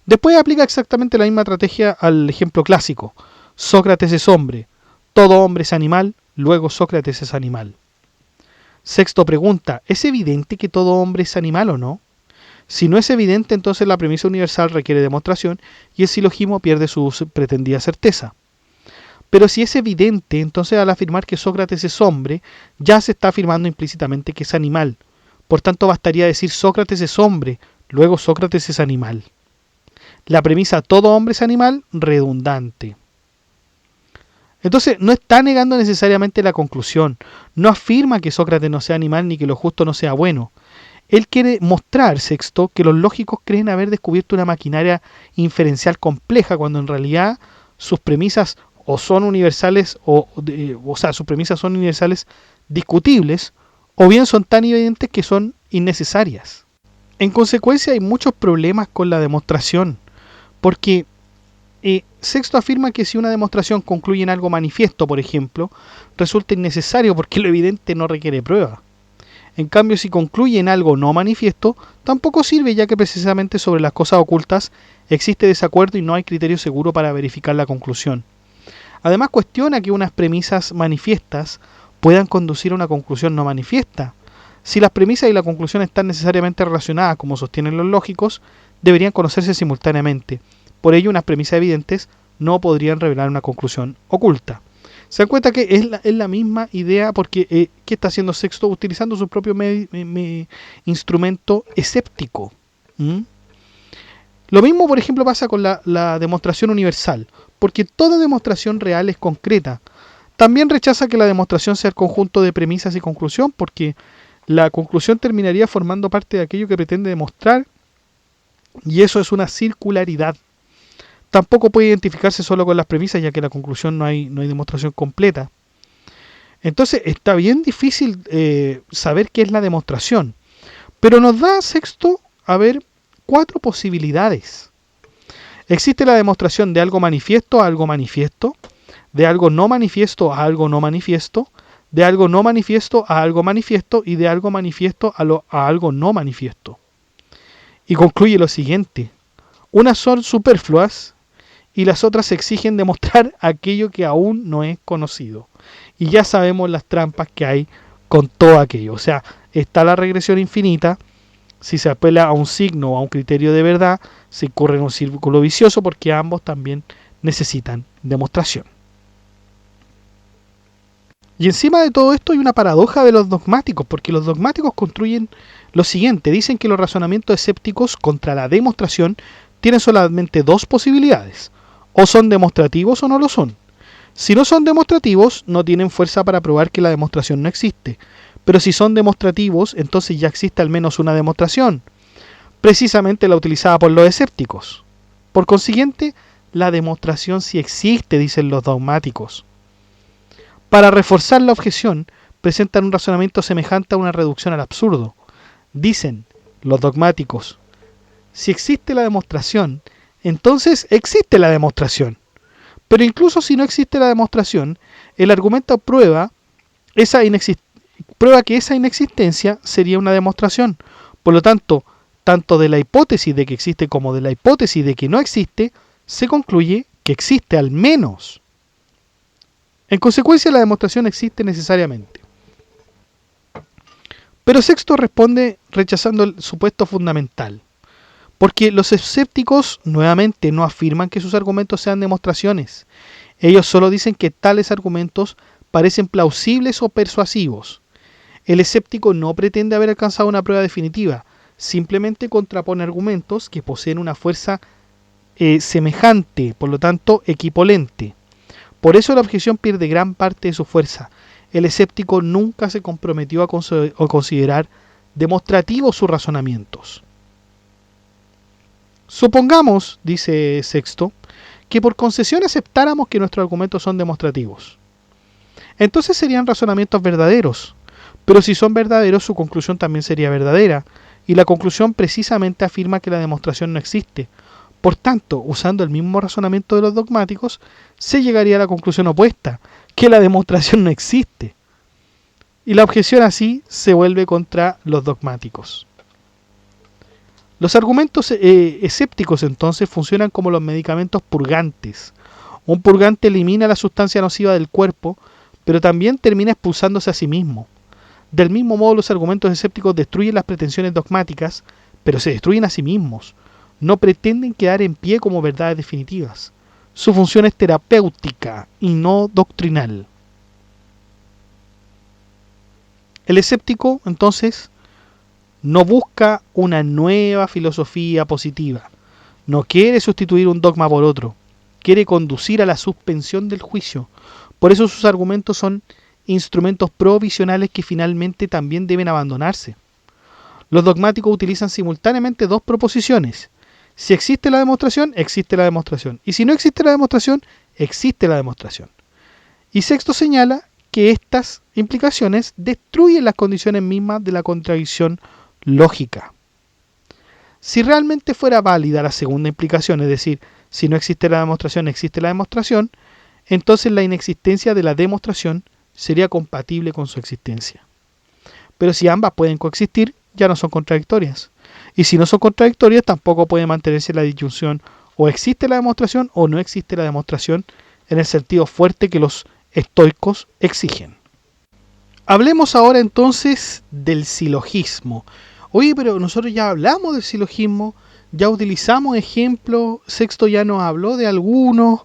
Después aplica exactamente la misma estrategia al ejemplo clásico. Sócrates es hombre, todo hombre es animal, luego Sócrates es animal. Sexto pregunta, ¿es evidente que todo hombre es animal o no? Si no es evidente, entonces la premisa universal requiere demostración y el silogismo pierde su pretendida certeza. Pero si es evidente, entonces al afirmar que Sócrates es hombre, ya se está afirmando implícitamente que es animal. Por tanto, bastaría decir Sócrates es hombre, luego Sócrates es animal. La premisa todo hombre es animal, redundante. Entonces, no está negando necesariamente la conclusión. No afirma que Sócrates no sea animal ni que lo justo no sea bueno. Él quiere mostrar, Sexto, que los lógicos creen haber descubierto una maquinaria inferencial compleja cuando en realidad sus premisas o son universales sus premisas son universales discutibles, o bien son tan evidentes que son innecesarias. En consecuencia, hay muchos problemas con la demostración, porque Sexto afirma que si una demostración concluye en algo manifiesto, por ejemplo, resulta innecesario porque lo evidente no requiere prueba. En cambio, si concluye en algo no manifiesto, tampoco sirve, ya que precisamente sobre las cosas ocultas existe desacuerdo y no hay criterio seguro para verificar la conclusión. Además, cuestiona que unas premisas manifiestas puedan conducir a una conclusión no manifiesta. Si las premisas y la conclusión están necesariamente relacionadas, como sostienen los lógicos, deberían conocerse simultáneamente. Por ello, unas premisas evidentes no podrían revelar una conclusión oculta. Se dan cuenta que es la misma idea, porque ¿qué está haciendo Sexto? Utilizando su propio instrumento escéptico. Lo mismo, por ejemplo, pasa con la demostración universal, porque toda demostración real es concreta. También rechaza que la demostración sea el conjunto de premisas y conclusión, porque la conclusión terminaría formando parte de aquello que pretende demostrar, y eso es una circularidad. Tampoco puede identificarse solo con las premisas, ya que la conclusión no hay demostración completa. Entonces está bien difícil saber qué es la demostración. Pero nos da, Sexto, a ver, 4 posibilidades. Existe la demostración de algo manifiesto a algo manifiesto, de algo no manifiesto a algo no manifiesto, de algo no manifiesto a algo manifiesto y de algo manifiesto a algo no manifiesto. Y concluye lo siguiente: unas son superfluas y las otras exigen demostrar aquello que aún no es conocido. Y ya sabemos las trampas que hay con todo aquello. O sea, está la regresión infinita. Si se apela a un signo o a un criterio de verdad, se incurre en un círculo vicioso, porque ambos también necesitan demostración. Y encima de todo esto hay una paradoja de los dogmáticos, porque los dogmáticos construyen lo siguiente: dicen que los razonamientos escépticos contra la demostración tienen solamente 2 posibilidades: o son demostrativos o no lo son. Si no son demostrativos, no tienen fuerza para probar que la demostración no existe. Pero si son demostrativos, entonces ya existe al menos una demostración, precisamente la utilizada por los escépticos. Por consiguiente, la demostración sí existe, dicen los dogmáticos. Para reforzar la objeción, presentan un razonamiento semejante a una reducción al absurdo. Dicen los dogmáticos: si existe la demostración, entonces existe la demostración. Pero incluso si no existe la demostración, el argumento prueba que esa inexistencia sería una demostración. Por lo tanto, tanto de la hipótesis de que existe como de la hipótesis de que no existe, se concluye que existe al menos. En consecuencia, la demostración existe necesariamente. Pero Sexto responde rechazando el supuesto fundamental, porque los escépticos nuevamente no afirman que sus argumentos sean demostraciones. Ellos solo dicen que tales argumentos parecen plausibles o persuasivos. El escéptico no pretende haber alcanzado una prueba definitiva, simplemente contrapone argumentos que poseen una fuerza semejante, por lo tanto equipolente. Por eso la objeción pierde gran parte de su fuerza. El escéptico nunca se comprometió a considerar demostrativos sus razonamientos. Supongamos, dice Sexto, que por concesión aceptáramos que nuestros argumentos son demostrativos. Entonces serían razonamientos verdaderos, pero si son verdaderos su conclusión también sería verdadera, y la conclusión precisamente afirma que la demostración no existe. Por tanto, usando el mismo razonamiento de los dogmáticos, se llegaría a la conclusión opuesta, que la demostración no existe. Y la objeción así se vuelve contra los dogmáticos. Los argumentos escépticos entonces funcionan como los medicamentos purgantes. Un purgante elimina la sustancia nociva del cuerpo, pero también termina expulsándose a sí mismo. Del mismo modo, los argumentos escépticos destruyen las pretensiones dogmáticas, pero se destruyen a sí mismos. No pretenden quedar en pie como verdades definitivas. Su función es terapéutica y no doctrinal. El escéptico, entonces, no busca una nueva filosofía positiva. No quiere sustituir un dogma por otro. Quiere conducir a la suspensión del juicio. Por eso sus argumentos son instrumentos provisionales que finalmente también deben abandonarse. Los dogmáticos utilizan simultáneamente dos proposiciones. Si existe la demostración, existe la demostración. Y si no existe la demostración, existe la demostración. Y Sexto señala que estas implicaciones destruyen las condiciones mismas de la contradicción lógica. Si realmente fuera válida la segunda implicación, es decir, si no existe la demostración, existe la demostración, entonces la inexistencia de la demostración sería compatible con su existencia. Pero si ambas pueden coexistir, ya no son contradictorias. Y si no son contradictorias, tampoco puede mantenerse la disyunción o existe la demostración o no existe la demostración en el sentido fuerte que los estoicos exigen. Hablemos ahora entonces del silogismo. Oye, pero nosotros ya hablamos del silogismo, ya utilizamos ejemplos, Sexto ya nos habló de algunos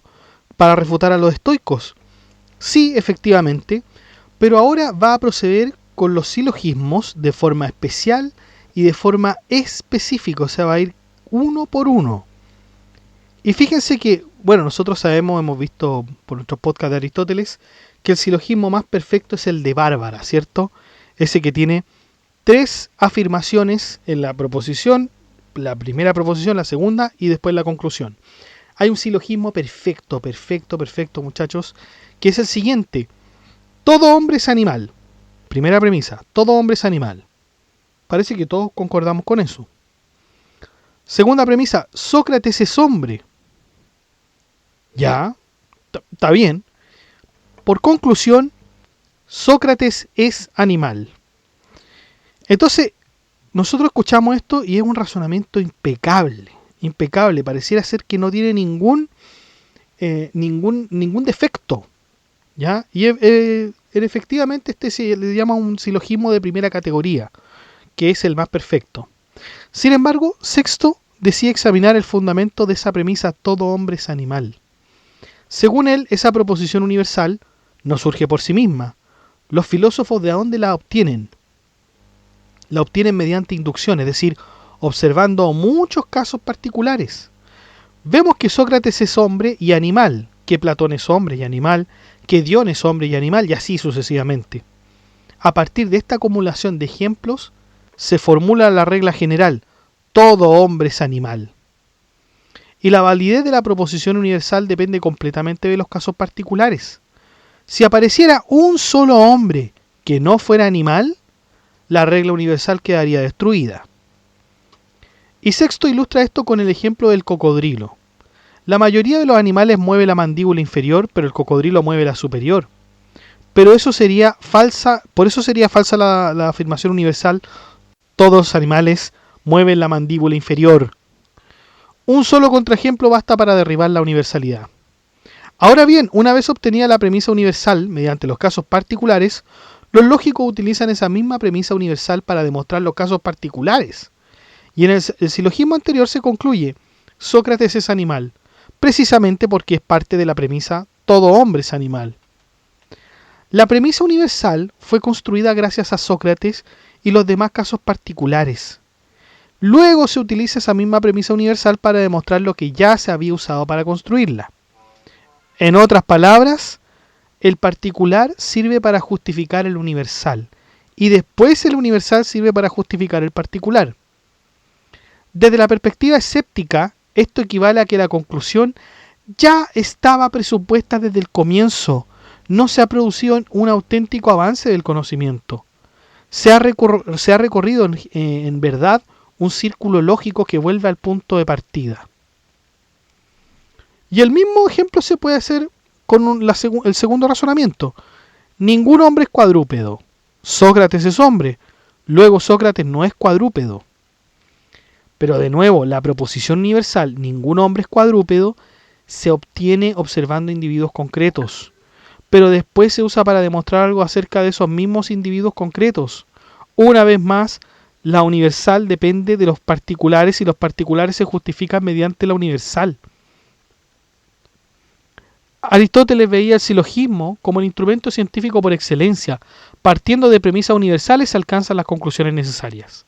para refutar a los estoicos. Sí, efectivamente, pero ahora va a proceder con los silogismos de forma especial y de forma específica, o sea, va a ir uno por uno. Y fíjense que, bueno, nosotros sabemos, hemos visto por nuestros podcasts de Aristóteles, que el silogismo más perfecto es el de Bárbara, ¿cierto? Ese que tiene 3 afirmaciones en la proposición, la primera proposición, la segunda y después la conclusión. Hay un silogismo perfecto, muchachos, que es el siguiente. Todo hombre es animal. Primera premisa, todo hombre es animal. Parece que todos concordamos con eso. Segunda premisa, Sócrates es hombre. Ya, está bien. Por conclusión, Sócrates es animal. Entonces, nosotros escuchamos esto y es un razonamiento impecable. Impecable, pareciera ser que no tiene ningún defecto. ¿Ya? Y efectivamente este se le llama un silogismo de primera categoría, que es el más perfecto. Sin embargo, Sexto decide examinar el fundamento de esa premisa todo hombre es animal. Según él, esa proposición universal no surge por sí misma. Los filósofos, ¿de dónde la obtienen? La obtienen mediante inducción, es decir, observando muchos casos particulares. Vemos que Sócrates es hombre y animal, que Platón es hombre y animal, que Dion es hombre y animal, y así sucesivamente. A partir de esta acumulación de ejemplos, se formula la regla general, todo hombre es animal. Y la validez de la proposición universal depende completamente de los casos particulares. Si apareciera un solo hombre que no fuera animal, la regla universal quedaría destruida. Y Sexto ilustra esto con el ejemplo del cocodrilo. La mayoría de los animales mueve la mandíbula inferior, pero el cocodrilo mueve la superior. Pero eso sería falsa, por eso sería falsa la afirmación universal, todos los animales mueven la mandíbula inferior. Un solo contraejemplo basta para derribar la universalidad. Ahora bien, una vez obtenida la premisa universal, mediante los casos particulares, Los lógicos utilizan esa misma premisa universal para demostrar los casos particulares. Y en el silogismo anterior se concluye: Sócrates es animal, precisamente porque es parte de la premisa todo hombre es animal. La premisa universal fue construida gracias a Sócrates y los demás casos particulares. Luego se utiliza esa misma premisa universal para demostrar lo que ya se había usado para construirla. En otras palabras, el particular sirve para justificar el universal, y después el universal sirve para justificar el particular. Desde la perspectiva escéptica, esto equivale a que la conclusión ya estaba presupuesta desde el comienzo. No se ha producido un auténtico avance del conocimiento. Se ha recorrido en verdad un círculo lógico que vuelve al punto de partida. Y el mismo ejemplo se puede hacer con el segundo razonamiento. Ningún hombre es cuadrúpedo. Sócrates es hombre. Luego Sócrates no es cuadrúpedo. Pero de nuevo, la proposición universal, ningún hombre es cuadrúpedo, se obtiene observando individuos concretos. Pero después se usa para demostrar algo acerca de esos mismos individuos concretos. Una vez más, la universal depende de los particulares y los particulares se justifican mediante la universal. Aristóteles veía el silogismo como el instrumento científico por excelencia. Partiendo de premisas universales se alcanzan las conclusiones necesarias.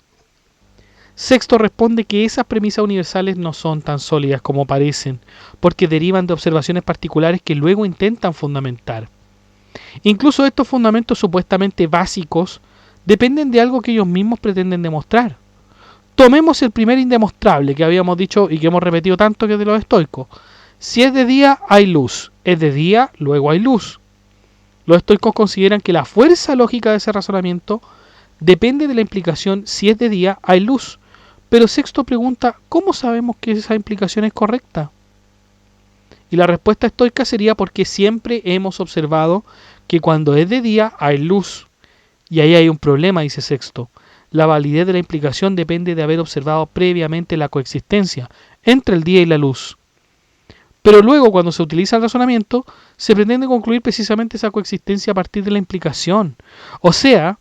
Sexto responde que esas premisas universales no son tan sólidas como parecen, porque derivan de observaciones particulares que luego intentan fundamentar. Incluso estos fundamentos supuestamente básicos dependen de algo que ellos mismos pretenden demostrar. Tomemos el primer indemostrable que habíamos dicho y que hemos repetido tanto, que es de los estoicos. Si es de día, hay luz. Es de día, luego hay luz. Los estoicos consideran que la fuerza lógica de ese razonamiento depende de la implicación si es de día, hay luz. Pero Sexto pregunta, ¿cómo sabemos que esa implicación es correcta? Y la respuesta estoica sería porque siempre hemos observado que cuando es de día hay luz. Y ahí hay un problema, dice Sexto. La validez de la implicación depende de haber observado previamente la coexistencia entre el día y la luz. Pero luego, cuando se utiliza el razonamiento, se pretende concluir precisamente esa coexistencia a partir de la implicación. O sea,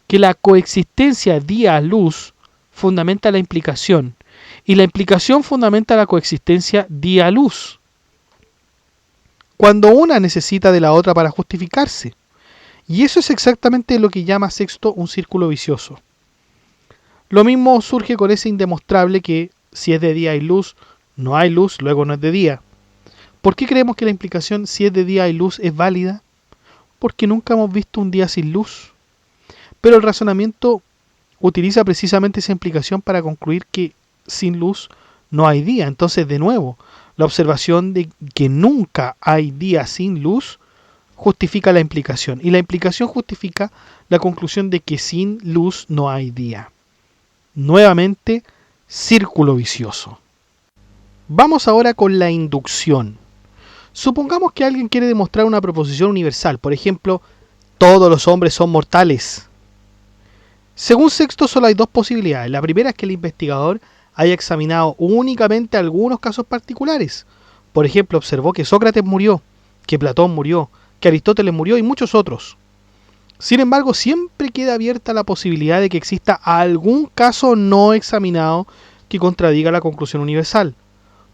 que la coexistencia día-luz fundamenta la implicación, y la implicación fundamenta la coexistencia día-luz, cuando una necesita de la otra para justificarse. Y eso es exactamente lo que llama Sexto un círculo vicioso. Lo mismo surge con ese indemostrable que si es de día hay luz, no hay luz, luego no es de día. ¿Por qué creemos que la implicación si es de día hay luz es válida? Porque nunca hemos visto un día sin luz. Pero el razonamiento utiliza precisamente esa implicación para concluir que sin luz no hay día. Entonces, de nuevo, la observación de que nunca hay día sin luz justifica la implicación. Y la implicación justifica la conclusión de que sin luz no hay día. Nuevamente, círculo vicioso. Vamos ahora con la inducción. Supongamos que alguien quiere demostrar una proposición universal. Por ejemplo, todos los hombres son mortales. Según Sexto, solo hay dos posibilidades. La primera es que el investigador haya examinado únicamente algunos casos particulares. Por ejemplo, observó que Sócrates murió, que Platón murió, que Aristóteles murió y muchos otros. Sin embargo, siempre queda abierta la posibilidad de que exista algún caso no examinado que contradiga la conclusión universal.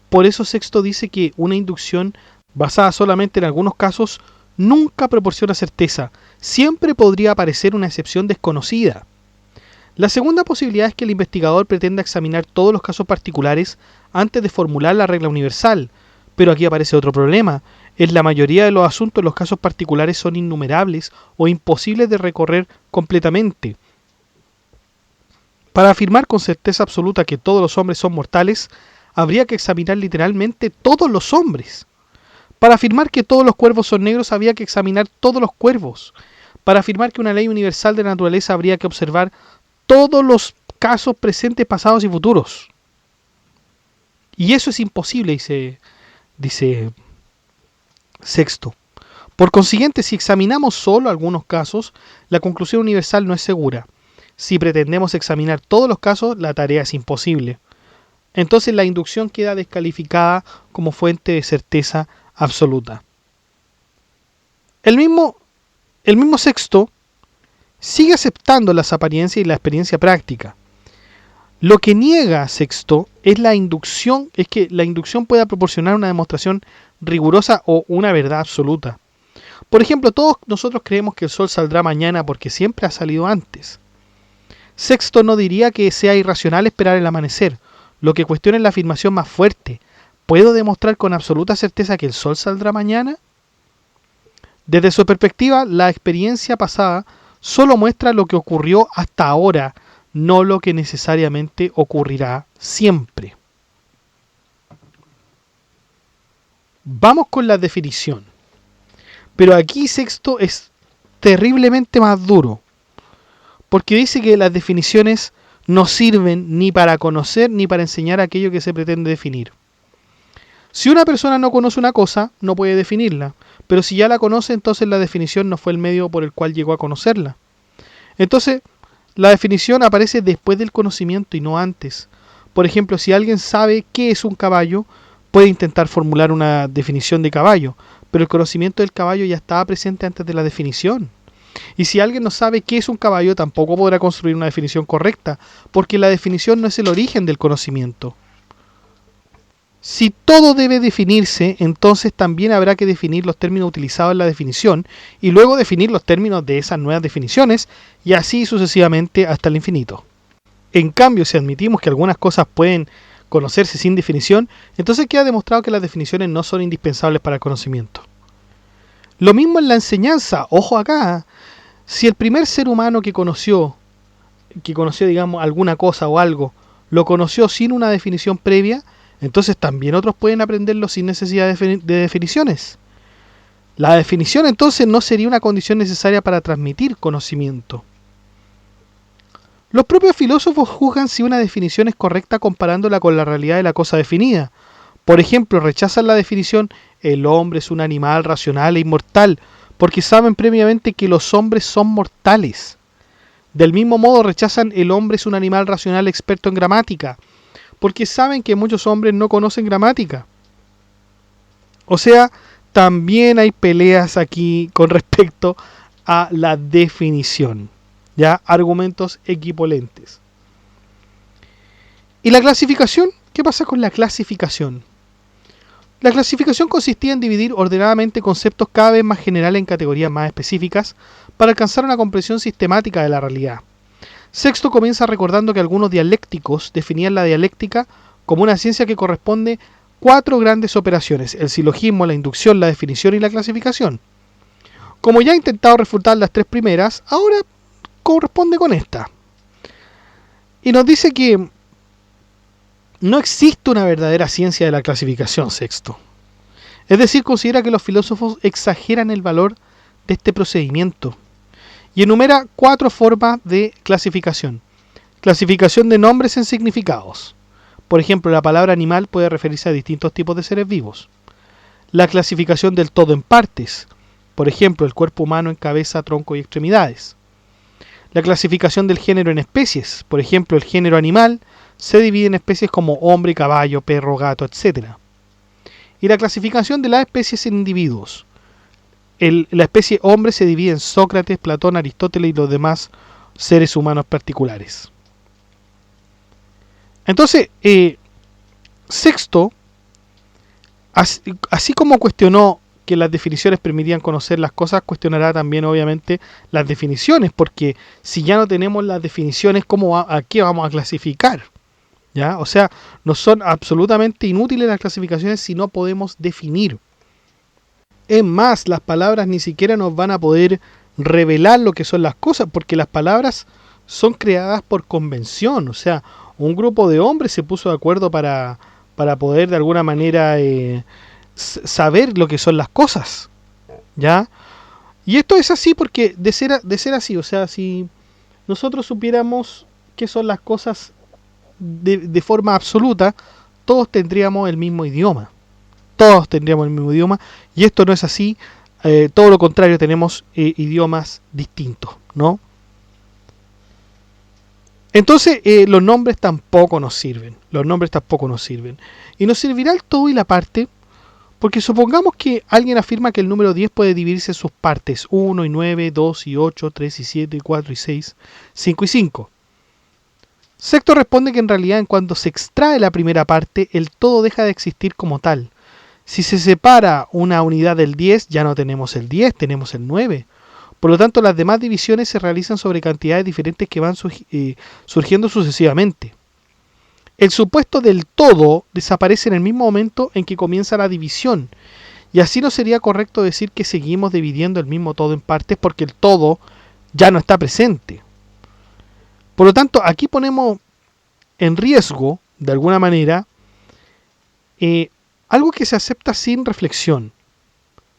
Por eso Sexto dice que una inducción basada solamente en algunos casos nunca proporciona certeza. Siempre podría aparecer una excepción desconocida. La segunda posibilidad es que el investigador pretenda examinar todos los casos particulares antes de formular la regla universal. Pero aquí aparece otro problema. En la mayoría de los asuntos los casos particulares son innumerables o imposibles de recorrer completamente. Para afirmar con certeza absoluta que todos los hombres son mortales, habría que examinar literalmente todos los hombres. Para afirmar que todos los cuervos son negros, habría que examinar todos los cuervos. Para afirmar que una ley universal de la naturaleza, habría que observar todos los casos presentes, pasados y futuros. Y eso es imposible, dice Sexto. Por consiguiente, si examinamos solo algunos casos, la conclusión universal no es segura. Si pretendemos examinar todos los casos, la tarea es imposible. Entonces la inducción queda descalificada como fuente de certeza absoluta. El mismo Sexto sigue aceptando las apariencias y la experiencia práctica. Lo que niega Sexto es la inducción, es que la inducción pueda proporcionar una demostración rigurosa o una verdad absoluta. Por ejemplo, todos nosotros creemos que el sol saldrá mañana porque siempre ha salido antes. Sexto no diría que sea irracional esperar el amanecer. Lo que cuestiona es la afirmación más fuerte. ¿Puedo demostrar con absoluta certeza que el sol saldrá mañana? Desde su perspectiva, la experiencia pasada solo muestra lo que ocurrió hasta ahora, no lo que necesariamente ocurrirá siempre. Vamos con la definición. Pero aquí Sexto es terriblemente más duro, porque dice que las definiciones no sirven ni para conocer ni para enseñar aquello que se pretende definir. Si una persona no conoce una cosa, no puede definirla, pero si ya la conoce, entonces la definición no fue el medio por el cual llegó a conocerla. Entonces, la definición aparece después del conocimiento y no antes. Por ejemplo, si alguien sabe qué es un caballo, puede intentar formular una definición de caballo, pero el conocimiento del caballo ya estaba presente antes de la definición. Y si alguien no sabe qué es un caballo, tampoco podrá construir una definición correcta, porque la definición no es el origen del conocimiento. Si todo debe definirse, entonces también habrá que definir los términos utilizados en la definición y luego definir los términos de esas nuevas definiciones y así sucesivamente hasta el infinito. En cambio, si admitimos que algunas cosas pueden conocerse sin definición, entonces queda demostrado que las definiciones no son indispensables para el conocimiento. Lo mismo en la enseñanza, ojo acá, si el primer ser humano que conoció, digamos, alguna cosa o algo, lo conoció sin una definición previa, entonces también otros pueden aprenderlo sin necesidad de definiciones. La definición entonces no sería una condición necesaria para transmitir conocimiento. Los propios filósofos juzgan si una definición es correcta comparándola con la realidad de la cosa definida. Por ejemplo, rechazan la definición el hombre es un animal racional e inmortal, porque saben previamente que los hombres son mortales. Del mismo modo rechazan el hombre es un animal racional experto en gramática, porque saben que muchos hombres no conocen gramática. O sea, también hay peleas aquí con respecto a la definición, ya argumentos equipolentes. ¿Y la clasificación? ¿Qué pasa con la clasificación? La clasificación consistía en dividir ordenadamente conceptos cada vez más generales en categorías más específicas para alcanzar una comprensión sistemática de la realidad. Sexto comienza recordando que algunos dialécticos definían la dialéctica como una ciencia que corresponde a 4 grandes operaciones: el silogismo, la inducción, la definición y la clasificación. Como ya he intentado refutar las 3 primeras, ahora corresponde con esta. Y nos dice que no existe una verdadera ciencia de la clasificación, Sexto. Es decir, considera que los filósofos exageran el valor de este procedimiento y enumera 4 formas de clasificación. Clasificación de nombres en significados. Por ejemplo, la palabra animal puede referirse a distintos tipos de seres vivos. La clasificación del todo en partes. Por ejemplo, el cuerpo humano en cabeza, tronco y extremidades. La clasificación del género en especies. Por ejemplo, el género animal se divide en especies como hombre, caballo, perro, gato, etc. Y la clasificación de las especies en individuos. La especie hombre se divide en Sócrates, Platón, Aristóteles y los demás seres humanos particulares. Entonces, Sexto, así como cuestionó que las definiciones permitían conocer las cosas, cuestionará también obviamente las definiciones, porque si ya no tenemos las definiciones, ¿a qué vamos a clasificar? ¿Ya? O sea, nos son absolutamente inútiles las clasificaciones si no podemos definir. Es más, las palabras ni siquiera nos van a poder revelar lo que son las cosas, porque las palabras son creadas por convención. O sea, un grupo de hombres se puso de acuerdo para poder de alguna manera saber lo que son las cosas, ¿ya? Y esto es así porque de ser así, o sea, si nosotros supiéramos qué son las cosas de forma absoluta, todos tendríamos el mismo idioma. Todos tendríamos el mismo idioma, y esto no es así, todo lo contrario, tenemos idiomas distintos, ¿no? Entonces, los nombres tampoco nos sirven, y nos servirá el todo y la parte, Porque supongamos que alguien afirma que el número 10 puede dividirse en sus partes 1 y 9, 2 y 8, 3 y 7, y 4 y 6, 5 y 5. Sexto responde que en realidad en cuanto se extrae la primera parte, el todo deja de existir como tal. Si se separa una unidad del 10, ya no tenemos el 10, tenemos el 9. Por lo tanto, las demás divisiones se realizan sobre cantidades diferentes que van surgiendo sucesivamente. El supuesto del todo desaparece en el mismo momento en que comienza la división, y así no sería correcto decir que seguimos dividiendo el mismo todo en partes porque el todo ya no está presente. Por lo tanto, aquí ponemos en riesgo, de alguna manera, algo que se acepta sin reflexión.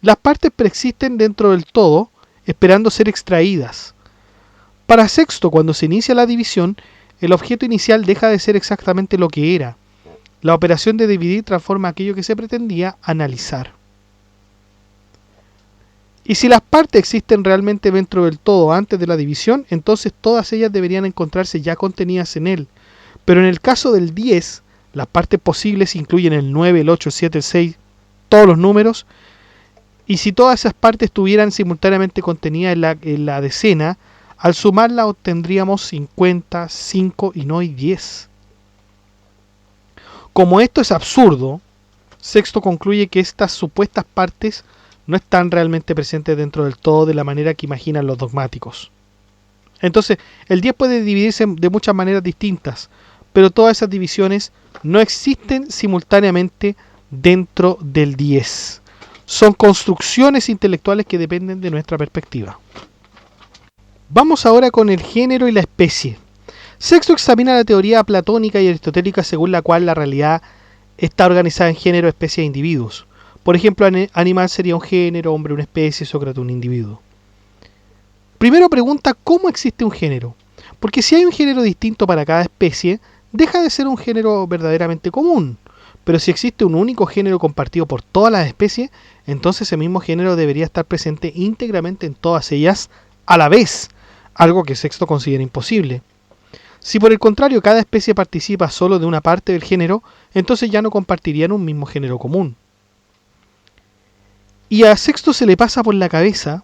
Las partes preexisten dentro del todo, esperando ser extraídas. Para Sexto, cuando se inicia la división, el objeto inicial deja de ser exactamente lo que era. La operación de dividir transforma aquello que se pretendía analizar. Y si las partes existen realmente dentro del todo antes de la división, entonces todas ellas deberían encontrarse ya contenidas en él. Pero en el caso del 10, las partes posibles incluyen el 9, el 8, el 7, el 6, todos los números. Y si todas esas partes estuvieran simultáneamente contenidas en la decena, al sumarla obtendríamos 50, 5 y no hay 10. Como esto es absurdo, Sexto concluye que estas supuestas partes no están realmente presentes dentro del todo de la manera que imaginan los dogmáticos. Entonces, el 10 puede dividirse de muchas maneras distintas, pero todas esas divisiones no existen simultáneamente dentro del 10. Son construcciones intelectuales que dependen de nuestra perspectiva. Vamos ahora con el género y la especie. Sexto examina la teoría platónica y aristotélica según la cual la realidad está organizada en género, especie e individuos. Por ejemplo, animal sería un género, hombre una especie, Sócrates un individuo. Primero pregunta cómo existe un género, porque si hay un género distinto para cada especie, deja de ser un género verdaderamente común. Pero si existe un único género compartido por todas las especies, entonces ese mismo género debería estar presente íntegramente en todas ellas a la vez, algo que Sexto considera imposible. Si por el contrario cada especie participa solo de una parte del género, entonces ya no compartirían un mismo género común. Y a Sexto se le pasa por la cabeza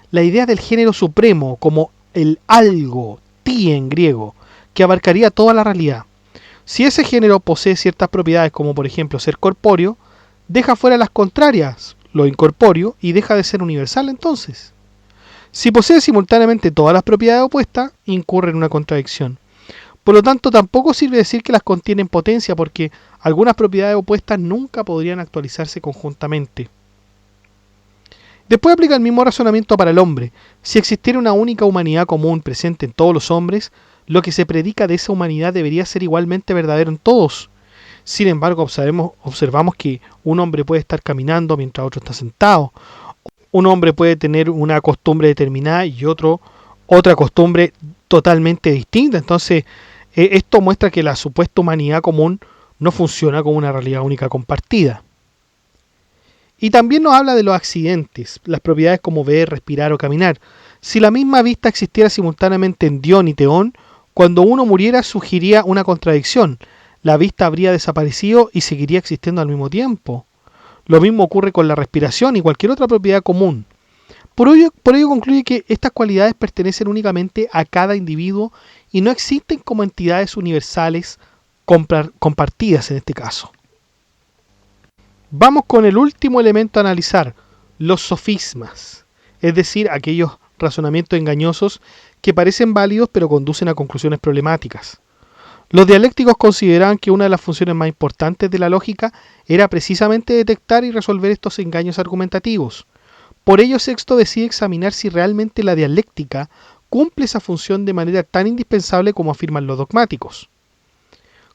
la idea del género supremo como el algo, ti en griego, que abarcaría toda la realidad. Si ese género posee ciertas propiedades como por ejemplo ser corpóreo, deja fuera las contrarias, lo incorpóreo, y deja de ser universal entonces. Si posee simultáneamente todas las propiedades opuestas, incurre en una contradicción. Por lo tanto, tampoco sirve decir que las contienen potencia porque algunas propiedades opuestas nunca podrían actualizarse conjuntamente. Después aplica el mismo razonamiento para el hombre. Si existiera una única humanidad común presente en todos los hombres, lo que se predica de esa humanidad debería ser igualmente verdadero en todos. Sin embargo, observamos que un hombre puede estar caminando mientras otro está sentado. Un hombre puede tener una costumbre determinada y otro otra costumbre totalmente distinta. Entonces, esto muestra que la supuesta humanidad común no funciona como una realidad única compartida. Y también nos habla de los accidentes, las propiedades como ver, respirar o caminar. Si la misma vista existiera simultáneamente en Dión y Teón, cuando uno muriera surgiría una contradicción. La vista habría desaparecido y seguiría existiendo al mismo tiempo. Lo mismo ocurre con la respiración y cualquier otra propiedad común. Por ello concluye que estas cualidades pertenecen únicamente a cada individuo y no existen como entidades universales compartidas en este caso. Vamos con el último elemento a analizar, los sofismas, es decir, aquellos razonamientos engañosos que parecen válidos pero conducen a conclusiones problemáticas. Los dialécticos consideraban que una de las funciones más importantes de la lógica era precisamente detectar y resolver estos engaños argumentativos. Por ello, Sexto decide examinar si realmente la dialéctica cumple esa función de manera tan indispensable como afirman los dogmáticos.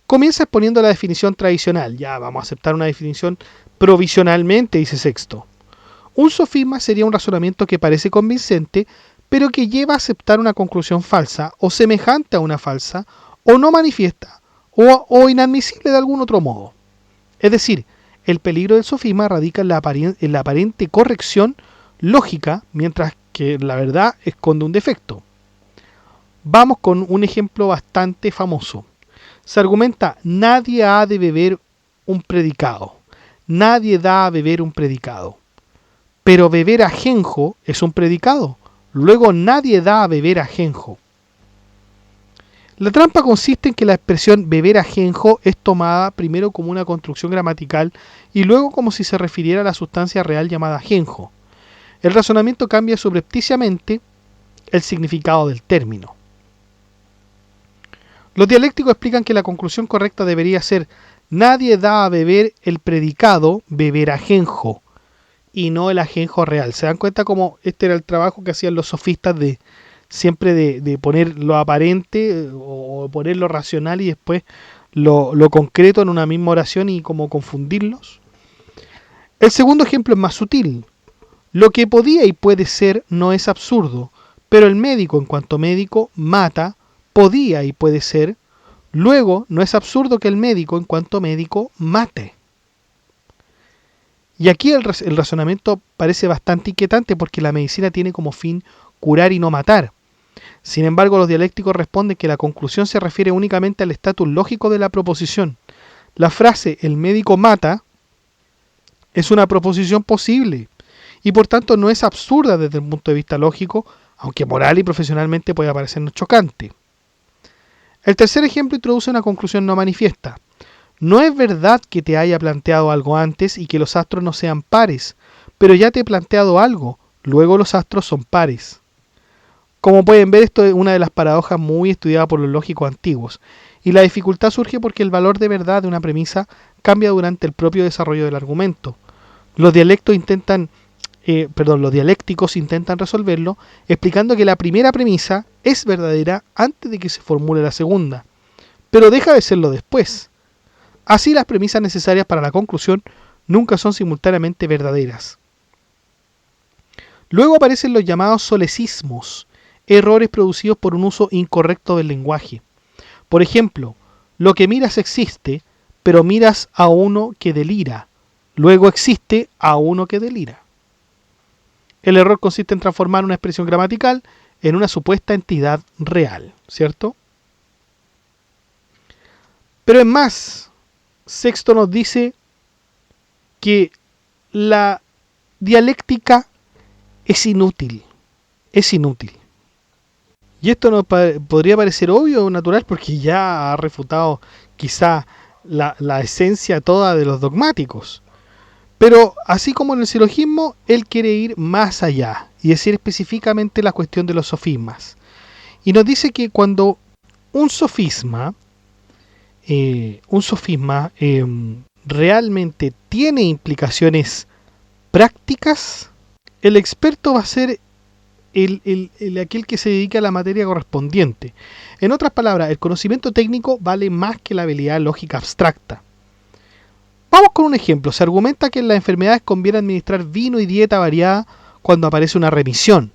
Comienza exponiendo la definición tradicional. Ya vamos a aceptar una definición provisionalmente, dice Sexto. Un sofisma sería un razonamiento que parece convincente, pero que lleva a aceptar una conclusión falsa o semejante a una falsa, o no manifiesta, o inadmisible de algún otro modo. Es decir, el peligro del sofisma radica en la aparente corrección lógica, mientras que la verdad esconde un defecto. Vamos con un ejemplo bastante famoso. Se argumenta, nadie ha de beber un predicado. nadie da a beber un predicado. Pero beber ajenjo es un predicado. Luego nadie da a beber ajenjo. La trampa consiste en que la expresión beber ajenjo es tomada primero como una construcción gramatical y luego como si se refiriera a la sustancia real llamada ajenjo. El razonamiento cambia subrepticiamente el significado del término. Los dialécticos explican que la conclusión correcta debería ser: nadie da a beber el predicado beber ajenjo, y no el ajenjo real. ¿Se dan cuenta cómo este era el trabajo que hacían los sofistas de siempre de poner lo aparente o poner lo racional y después lo concreto en una misma oración y como confundirlos? El segundo ejemplo es más sutil. Lo que podía y puede ser no es absurdo, pero el médico, en cuanto médico, mata, podía y puede ser. Luego, no es absurdo que el médico, en cuanto médico, mate. Y aquí el razonamiento parece bastante inquietante porque la medicina tiene como fin curar y no matar. Sin embargo, los dialécticos responden que la conclusión se refiere únicamente al estatus lógico de la proposición. La frase "el médico mata" es una proposición posible y por tanto no es absurda desde el punto de vista lógico, aunque moral y profesionalmente puede parecernos chocante. El tercer ejemplo introduce una conclusión no manifiesta. No es verdad que te haya planteado algo antes y que los astros no sean pares, pero ya te he planteado algo, luego los astros son pares. Como pueden ver, esto es una de las paradojas muy estudiadas por los lógicos antiguos, y la dificultad surge porque el valor de verdad de una premisa cambia durante el propio desarrollo del argumento. Los dialécticos intentan resolverlo explicando que la primera premisa es verdadera antes de que se formule la segunda, pero deja de serlo después. Así, las premisas necesarias para la conclusión nunca son simultáneamente verdaderas. Luego aparecen los llamados solecismos, errores producidos por un uso incorrecto del lenguaje. Por ejemplo, lo que miras existe, pero miras a uno que delira. Luego existe a uno que delira. El error consiste en transformar una expresión gramatical en una supuesta entidad real, ¿cierto? Pero es más, Sexto nos dice que la dialéctica es inútil. Es inútil. Y esto nos podría parecer obvio o natural porque ya ha refutado quizá la esencia toda de los dogmáticos. Pero así como en el silogismo, él quiere ir más allá y decir específicamente la cuestión de los sofismas. Y nos dice que cuando un sofisma realmente tiene implicaciones prácticas, el experto va a ser aquel que se dedica a la materia correspondiente. En otras palabras, el conocimiento técnico vale más que la habilidad lógica abstracta. Vamos con un ejemplo. Se argumenta que en las enfermedades conviene administrar vino y dieta variada cuando aparece una remisión.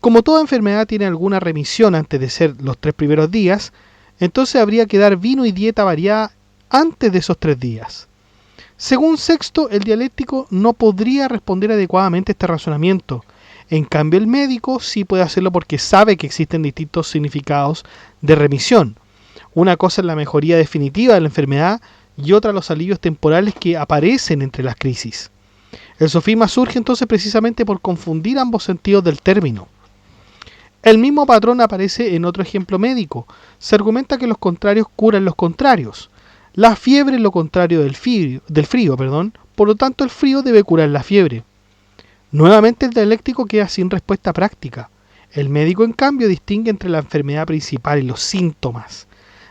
Como toda enfermedad tiene alguna remisión antes de ser los 3 primeros días, entonces habría que dar vino y dieta variada antes de esos 3 días. Según Sexto, el dialéctico no podría responder adecuadamente a este razonamiento. En cambio, el médico sí puede hacerlo porque sabe que existen distintos significados de remisión. Una cosa es la mejoría definitiva de la enfermedad y otra los alivios temporales que aparecen entre las crisis. El sofisma surge entonces precisamente por confundir ambos sentidos del término. El mismo patrón aparece en otro ejemplo médico. Se argumenta que los contrarios curan los contrarios. La fiebre es lo contrario del frío, por lo tanto el frío debe curar la fiebre. Nuevamente el dialéctico queda sin respuesta práctica. El médico, en cambio, distingue entre la enfermedad principal y los síntomas.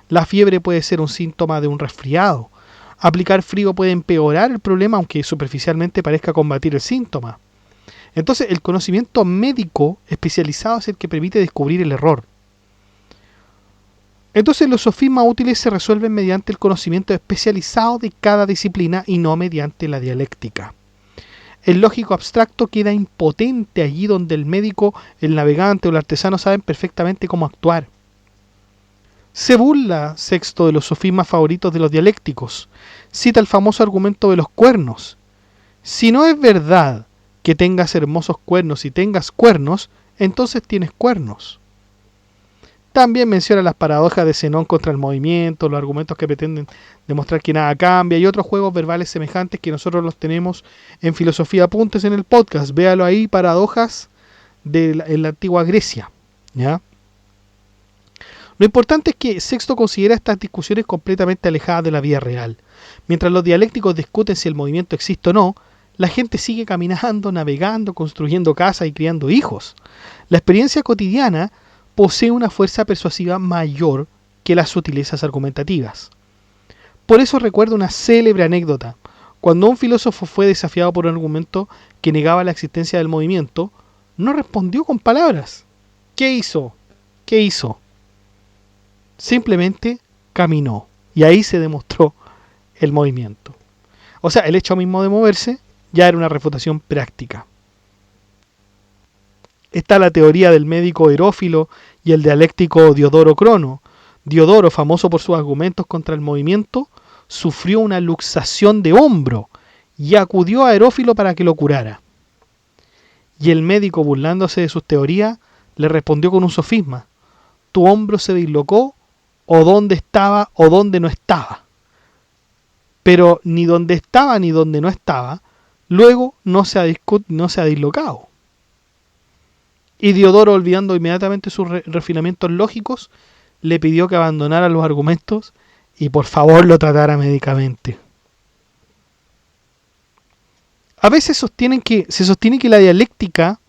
La fiebre puede ser un síntoma de un resfriado. Aplicar frío puede empeorar el problema, aunque superficialmente parezca combatir el síntoma. Entonces, el conocimiento médico especializado es el que permite descubrir el error. Entonces, los sofismas útiles se resuelven mediante el conocimiento especializado de cada disciplina y no mediante la dialéctica. El lógico abstracto queda impotente allí donde el médico, el navegante o el artesano saben perfectamente cómo actuar. Se burla Sexto de los sofismas favoritos de los dialécticos. Cita el famoso argumento de los cuernos. Si no es verdad que tengas hermosos cuernos y tengas cuernos, entonces tienes cuernos. También menciona las paradojas de Zenón contra el movimiento, los argumentos que pretenden demostrar que nada cambia y otros juegos verbales semejantes que nosotros los tenemos en Filosofía Apuntes en el podcast. Véalo ahí, paradojas en la antigua Grecia. ¿Ya? Lo importante es que Sexto considera estas discusiones completamente alejadas de la vida real. Mientras los dialécticos discuten si el movimiento existe o no, la gente sigue caminando, navegando, construyendo casas y criando hijos. La experiencia cotidiana posee una fuerza persuasiva mayor que las sutilezas argumentativas. Por eso recuerdo una célebre anécdota. Cuando un filósofo fue desafiado por un argumento que negaba la existencia del movimiento, no respondió con palabras. ¿Qué hizo? Simplemente caminó. Y ahí se demostró el movimiento. O sea, el hecho mismo de moverse ya era una refutación práctica. Está la teoría del médico Herófilo y el dialéctico Diodoro Crono. Diodoro, famoso por sus argumentos contra el movimiento, sufrió una luxación de hombro y acudió a Herófilo para que lo curara. Y el médico, burlándose de sus teorías, le respondió con un sofisma: tu hombro se dislocó, o dónde estaba o dónde no estaba. Pero ni donde estaba ni donde no estaba, luego no se ha dislocado. Y Diodoro, olvidando inmediatamente sus refinamientos lógicos, le pidió que abandonara los argumentos y por favor lo tratara médicamente. A veces se sostiene que la dialéctica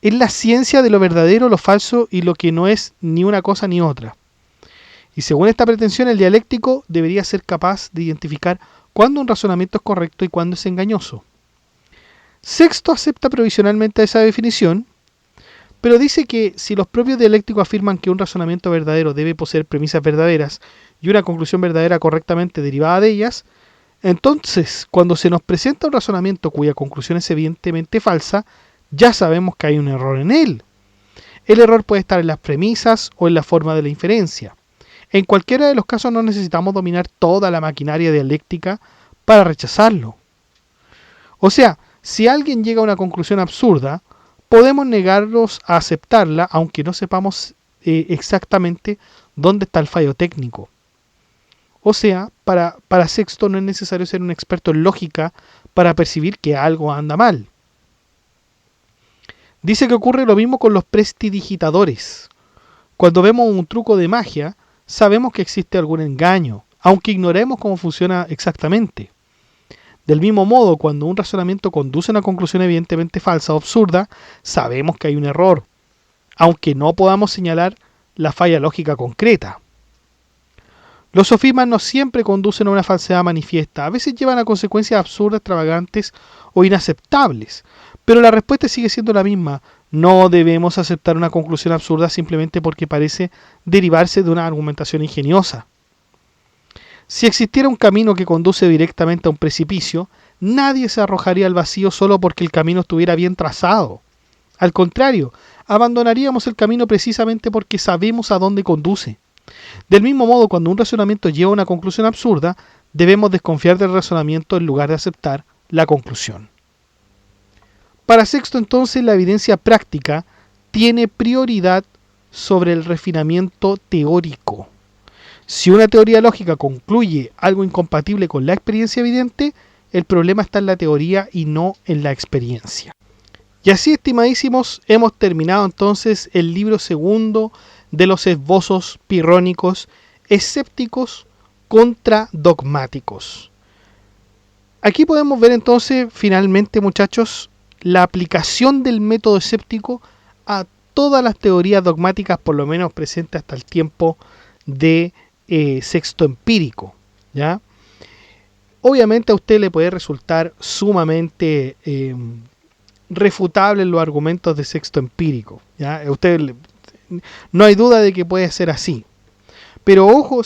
es la ciencia de lo verdadero, lo falso y lo que no es ni una cosa ni otra. Y según esta pretensión, el dialéctico debería ser capaz de identificar cuándo un razonamiento es correcto y cuándo es engañoso. Sexto acepta provisionalmente esa definición, pero dice que si los propios dialécticos afirman que un razonamiento verdadero debe poseer premisas verdaderas y una conclusión verdadera correctamente derivada de ellas, entonces cuando se nos presenta un razonamiento cuya conclusión es evidentemente falsa, ya sabemos que hay un error en él. El error puede estar en las premisas o en la forma de la inferencia. En cualquiera de los casos no necesitamos dominar toda la maquinaria dialéctica para rechazarlo. O sea, si alguien llega a una conclusión absurda, podemos negarnos a aceptarla aunque no sepamos exactamente dónde está el fallo técnico. O sea, para Sexto no es necesario ser un experto en lógica para percibir que algo anda mal. Dice que ocurre lo mismo con los prestidigitadores. Cuando vemos un truco de magia, sabemos que existe algún engaño, aunque ignoremos cómo funciona exactamente. Del mismo modo, cuando un razonamiento conduce a una conclusión evidentemente falsa o absurda, sabemos que hay un error, aunque no podamos señalar la falla lógica concreta. Los sofismas no siempre conducen a una falsedad manifiesta, a veces llevan a consecuencias absurdas, extravagantes o inaceptables, pero la respuesta sigue siendo la misma. No debemos aceptar una conclusión absurda simplemente porque parece derivarse de una argumentación ingeniosa. Si existiera un camino que conduce directamente a un precipicio, nadie se arrojaría al vacío solo porque el camino estuviera bien trazado. Al contrario, abandonaríamos el camino precisamente porque sabemos a dónde conduce. Del mismo modo, cuando un razonamiento lleva a una conclusión absurda, debemos desconfiar del razonamiento en lugar de aceptar la conclusión. Para Sexto, entonces, la evidencia práctica tiene prioridad sobre el refinamiento teórico. Si una teoría lógica concluye algo incompatible con la experiencia evidente, el problema está en la teoría y no en la experiencia. Y así, estimadísimos, hemos terminado entonces el libro segundo de los esbozos pirrónicos, escépticos contra dogmáticos. Aquí podemos ver entonces, finalmente, muchachos, la aplicación del método escéptico a todas las teorías dogmáticas, por lo menos presentes hasta el tiempo de Sexto empírico, ¿ya? Obviamente a usted le puede resultar sumamente refutable los argumentos de Sexto empírico, ¿ya? No hay duda de que puede ser así. Pero ojo,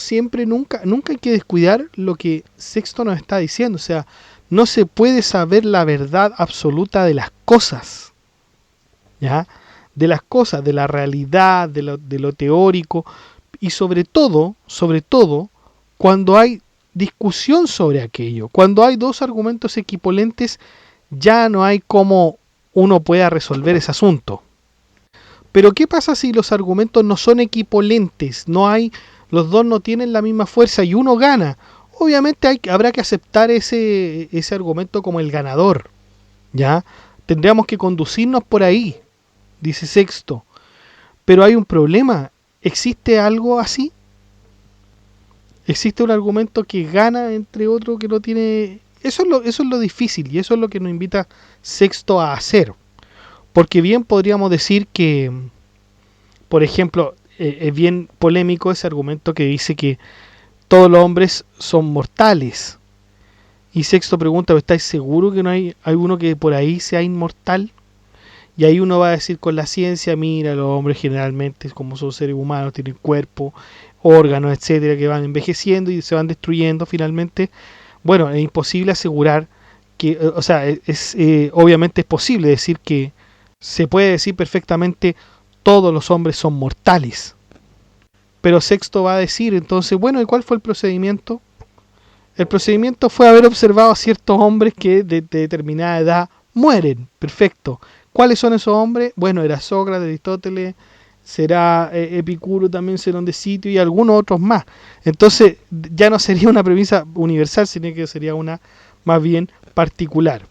nunca hay que descuidar lo que Sexto nos está diciendo. O sea, no se puede saber la verdad absoluta de las cosas, ¿ya? De las cosas, de la realidad, de lo teórico. Y sobre todo, cuando hay discusión sobre aquello, cuando hay dos argumentos equipolentes, ya no hay cómo uno pueda resolver ese asunto. Pero ¿qué pasa si los argumentos no son equipolentes? Los dos no tienen la misma fuerza y uno gana. Obviamente habrá que aceptar ese argumento como el ganador, ¿ya? Tendríamos que conducirnos por ahí, dice Sexto. Pero hay un problema. ¿Existe algo así? ¿Existe un argumento que gana entre otro que no tiene...? Eso es lo difícil y eso es lo que nos invita Sexto a hacer. Porque bien podríamos decir que, por ejemplo, es bien polémico ese argumento que dice que todos los hombres son mortales. Y Sexto pregunta, ¿estáis seguros que no hay alguno que por ahí sea inmortal? Y ahí uno va a decir con la ciencia, mira, los hombres generalmente, como son seres humanos, tienen cuerpo, órganos, etcétera, que van envejeciendo y se van destruyendo finalmente. Bueno, es imposible asegurar que, o sea, obviamente es posible decir que se puede decir perfectamente todos los hombres son mortales. Pero Sexto va a decir entonces, bueno, ¿y cuál fue el procedimiento? El procedimiento fue haber observado a ciertos hombres que de determinada edad mueren. Perfecto. ¿Cuáles son esos hombres? Bueno, era Sócrates, Aristóteles, será Epicuro también, Zenón de Sitio y algunos otros más. Entonces ya no sería una premisa universal, sino que sería una más bien particular.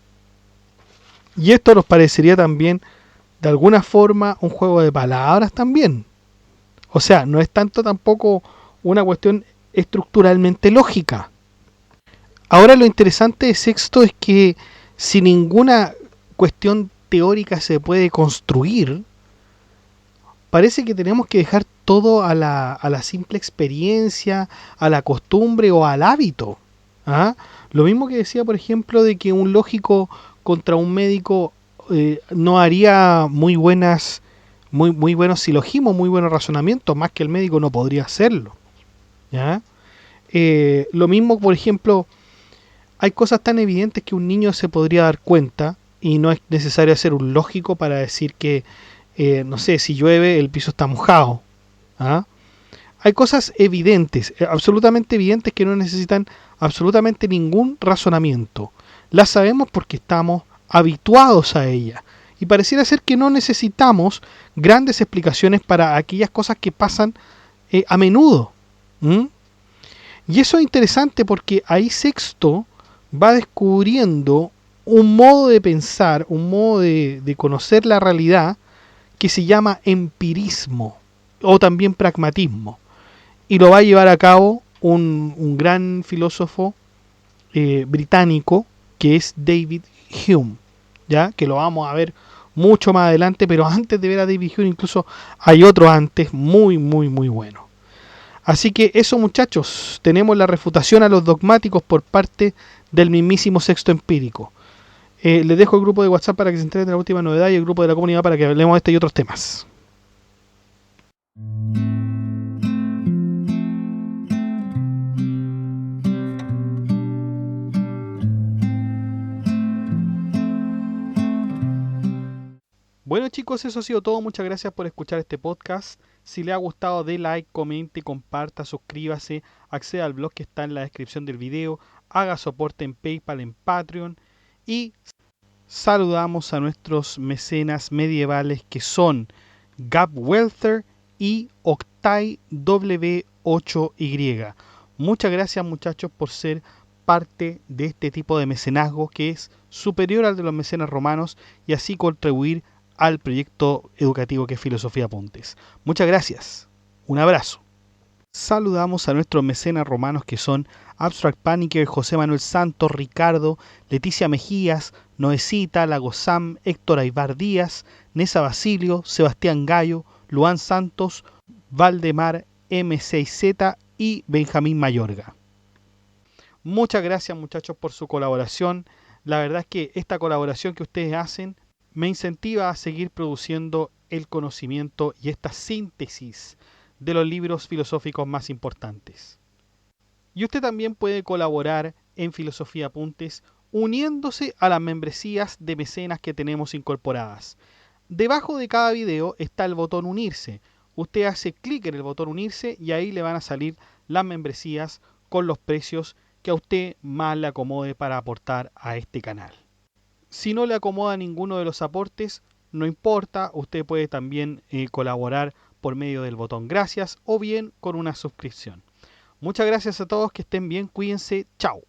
Y esto nos parecería también, de alguna forma, un juego de palabras también. O sea, no es tanto tampoco una cuestión estructuralmente lógica. Ahora lo interesante de Sexto es que si ninguna cuestión teórica se puede construir, parece que tenemos que dejar todo a la simple experiencia, a la costumbre o al hábito. ¿Ah? Lo mismo que decía, por ejemplo, de que un lógico contra un médico no haría muy buenos silogismos, muy buenos razonamientos, más que el médico no podría hacerlo. ¿Ya? Lo mismo, por ejemplo, hay cosas tan evidentes que un niño se podría dar cuenta y no es necesario ser un lógico para decir que, no sé, si llueve el piso está mojado. ¿Ah? Hay cosas evidentes, absolutamente evidentes que no necesitan absolutamente ningún razonamiento. Las sabemos porque estamos habituados a ellas. Y pareciera ser que no necesitamos grandes explicaciones para aquellas cosas que pasan a menudo. ¿Mm? Y eso es interesante porque ahí Sexto va descubriendo un modo de pensar, un modo de conocer la realidad que se llama empirismo o también pragmatismo. Y lo va a llevar a cabo un gran filósofo británico que es David Hume, ¿ya? Que lo vamos a ver mucho más adelante, pero antes de ver a David Hume incluso hay otro antes muy bueno. Así que eso, muchachos, tenemos la refutación a los dogmáticos por parte del mismísimo Sexto Empírico. Les dejo el grupo de WhatsApp para que se enteren de la última novedad y el grupo de la comunidad para que hablemos de este y otros temas. Bueno, chicos, eso ha sido todo. Muchas gracias por escuchar este podcast. Si le ha gustado, dé like, comente, comparta, suscríbase, acceda al blog que está en la descripción del video, haga soporte en PayPal, en Patreon y saludamos a nuestros mecenas medievales que son Gab Welther y Octai W8Y. Muchas gracias, muchachos, por ser parte de este tipo de mecenazgo que es superior al de los mecenas romanos y así contribuir al proyecto educativo que es Filosofía Apuntes. Muchas gracias. Un abrazo. Saludamos a nuestros mecenas romanos que son Abstract Paniker, José Manuel Santos, Ricardo, Leticia Mejías, Noecita, Lagosam, Héctor Aybar Díaz, Nesa Basilio, Sebastián Gallo, Luan Santos, Valdemar M6Z y Benjamín Mayorga. Muchas gracias, muchachos, por su colaboración. La verdad es que esta colaboración que ustedes hacen me incentiva a seguir produciendo el conocimiento y esta síntesis de los libros filosóficos más importantes. Y usted también puede colaborar en Filosofía Apuntes uniéndose a las membresías de mecenas que tenemos incorporadas. Debajo de cada video está el botón unirse. Usted hace clic en el botón unirse y ahí le van a salir las membresías con los precios que a usted más le acomode para aportar a este canal. Si no le acomoda ninguno de los aportes, no importa, usted puede también colaborar por medio del botón gracias o bien con una suscripción. Muchas gracias a todos, que estén bien, cuídense, chao.